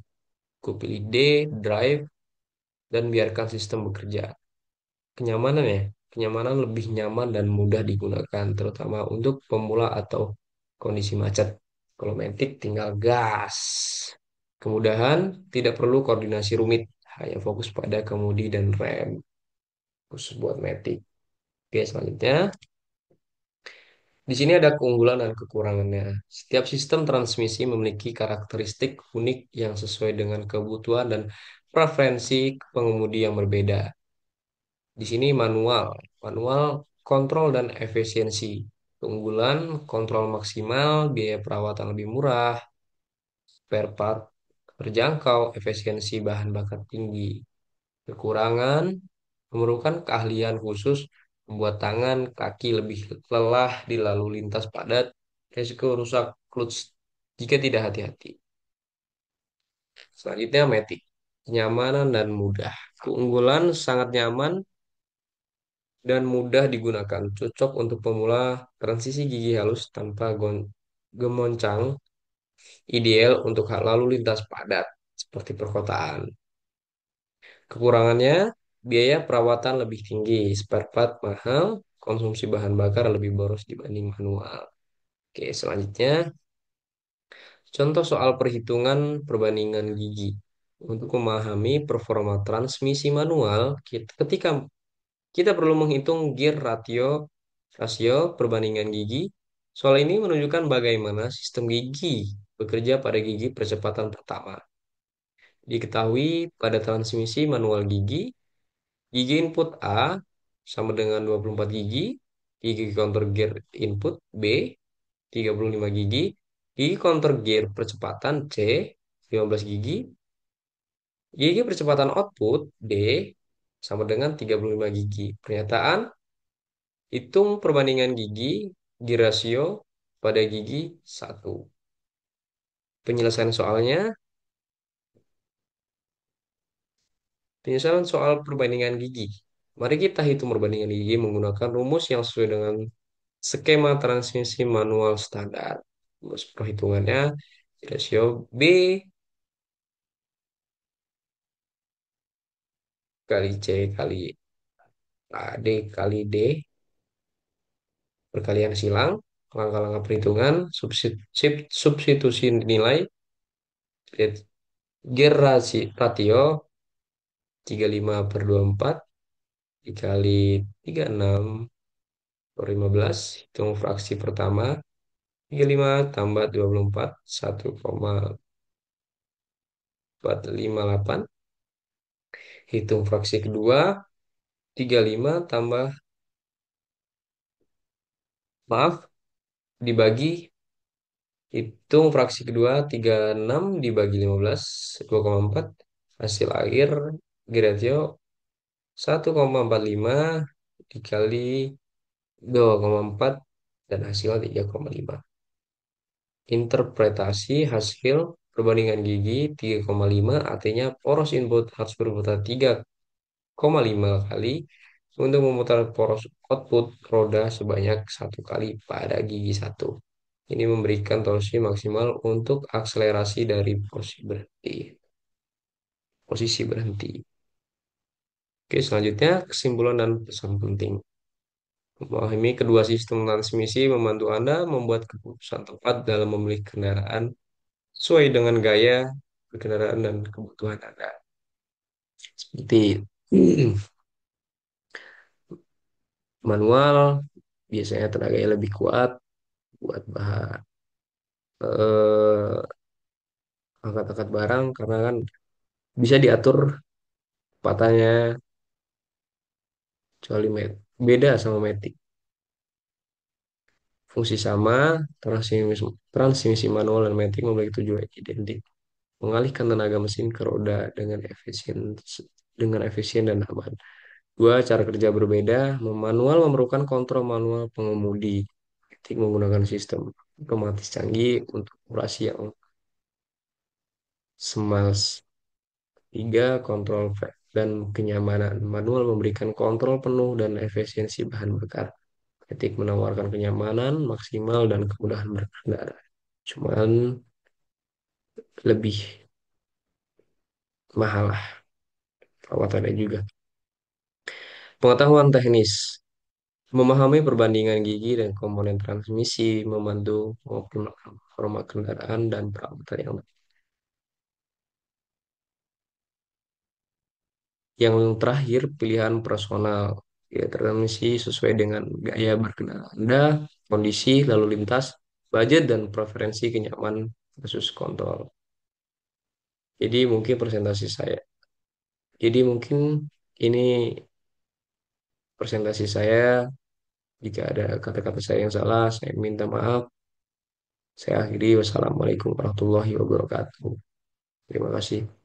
Kupilih D, drive, dan biarkan sistem bekerja. Kenyamanan ya, kenyamanan lebih nyaman dan mudah digunakan, terutama untuk pemula atau kondisi macet. Kalau matic tinggal gas. Kemudahan, tidak perlu koordinasi rumit, hanya fokus pada kemudi dan rem, khusus buat matic. Oke, selanjutnya, di sini ada keunggulan dan kekurangannya. Setiap sistem transmisi memiliki karakteristik unik yang sesuai dengan kebutuhan dan preferensi pengemudi yang berbeda. Di sini manual, manual kontrol dan efisiensi. Keunggulan, kontrol maksimal, biaya perawatan lebih murah, spare part terjangkau, efisiensi bahan bakar tinggi. Kekurangan, memerlukan keahlian khusus, membuat tangan, kaki lebih lelah di lalu lintas padat, risiko rusak clutch jika tidak hati-hati. Selanjutnya, Matic. Kenyamanan dan mudah. Keunggulan sangat nyaman dan mudah digunakan. Cocok untuk pemula transisi gigi halus tanpa gemoncang. Ideal untuk hal lalu lintas padat seperti perkotaan. Kekurangannya, biaya perawatan lebih tinggi, spare part mahal, konsumsi bahan bakar lebih boros dibanding manual. Oke, selanjutnya, contoh soal perhitungan perbandingan gigi. Untuk memahami performa transmisi manual, ketika kita perlu menghitung gear rasio perbandingan gigi. Soal ini menunjukkan bagaimana sistem gigi bekerja pada gigi percepatan pertama. Diketahui pada transmisi manual gigi, gigi input A sama dengan 24 gigi, gigi counter gear input B 35 gigi, gigi counter gear percepatan C 15 gigi, gigi percepatan output D sama dengan 35 gigi. Pernyataan, hitung perbandingan gigi di rasio pada gigi 1. Penyelesaian soalnya, penyelesaian soal perbandingan gigi. Mari kita hitung perbandingan gigi menggunakan rumus yang sesuai dengan skema transmisi manual standar. Rumus perhitungannya rasio B kali C kali D kali D perkalian silang, langkah-langkah perhitungan, substitusi nilai, gear ratio 35/24 dikali 36 per 15, hitung fraksi pertama, 35 tambah 24, 1,458, hitung fraksi kedua, 35 tambah, maaf, dibagi, hitung fraksi kedua, 36 dibagi 15, 2,4, hasil akhir, ratio 1,45 dikali 2,4 dan hasilnya 3,5. Interpretasi hasil perbandingan gigi 3,5 artinya poros input harus berputar 3,5 kali untuk memutar poros output roda sebanyak 1 kali pada gigi 1. Ini memberikan torsi maksimal untuk akselerasi dari posisi berhenti. Oke, selanjutnya kesimpulan dan pesan penting. Memahami kedua sistem transmisi membantu Anda membuat keputusan tepat dalam memilih kendaraan sesuai dengan gaya berkendaraan dan kebutuhan Anda. Seperti manual, biasanya tenaganya lebih kuat buat bahan angkat-angkat barang karena kan bisa diatur kecepatannya, kecuali beda sama matic. Fungsi sama, transmisi manual dan matic memiliki tujuan identik. Mengalihkan tenaga mesin ke roda dengan efisien dan aman. Dua cara kerja berbeda. Manual memerlukan kontrol manual pengemudi. Matic menggunakan sistem otomatis canggih untuk operasi yang semalas. Tiga, kontrol dan kenyamanan. Manual memberikan kontrol penuh dan efisiensi bahan bakar. Matic menawarkan kenyamanan maksimal dan kemudahan berkendara. Cuman lebih mahal lah perawatannya juga. Pengetahuan teknis. Memahami perbandingan gigi dan komponen transmisi membantu mengoptimalkan performa kendaraan dan perawatan yang baik. Yang terakhir, pilihan personal. Ya, transmisi sesuai dengan gaya berkendara Anda, kondisi lalu lintas, budget, dan preferensi kenyamanan versus kontrol. Jadi mungkin presentasi saya. Jadi mungkin ini presentasi saya. Jika ada kata-kata saya yang salah, saya minta maaf. Saya akhiri. Wassalamualaikum warahmatullahi wabarakatuh. Terima kasih.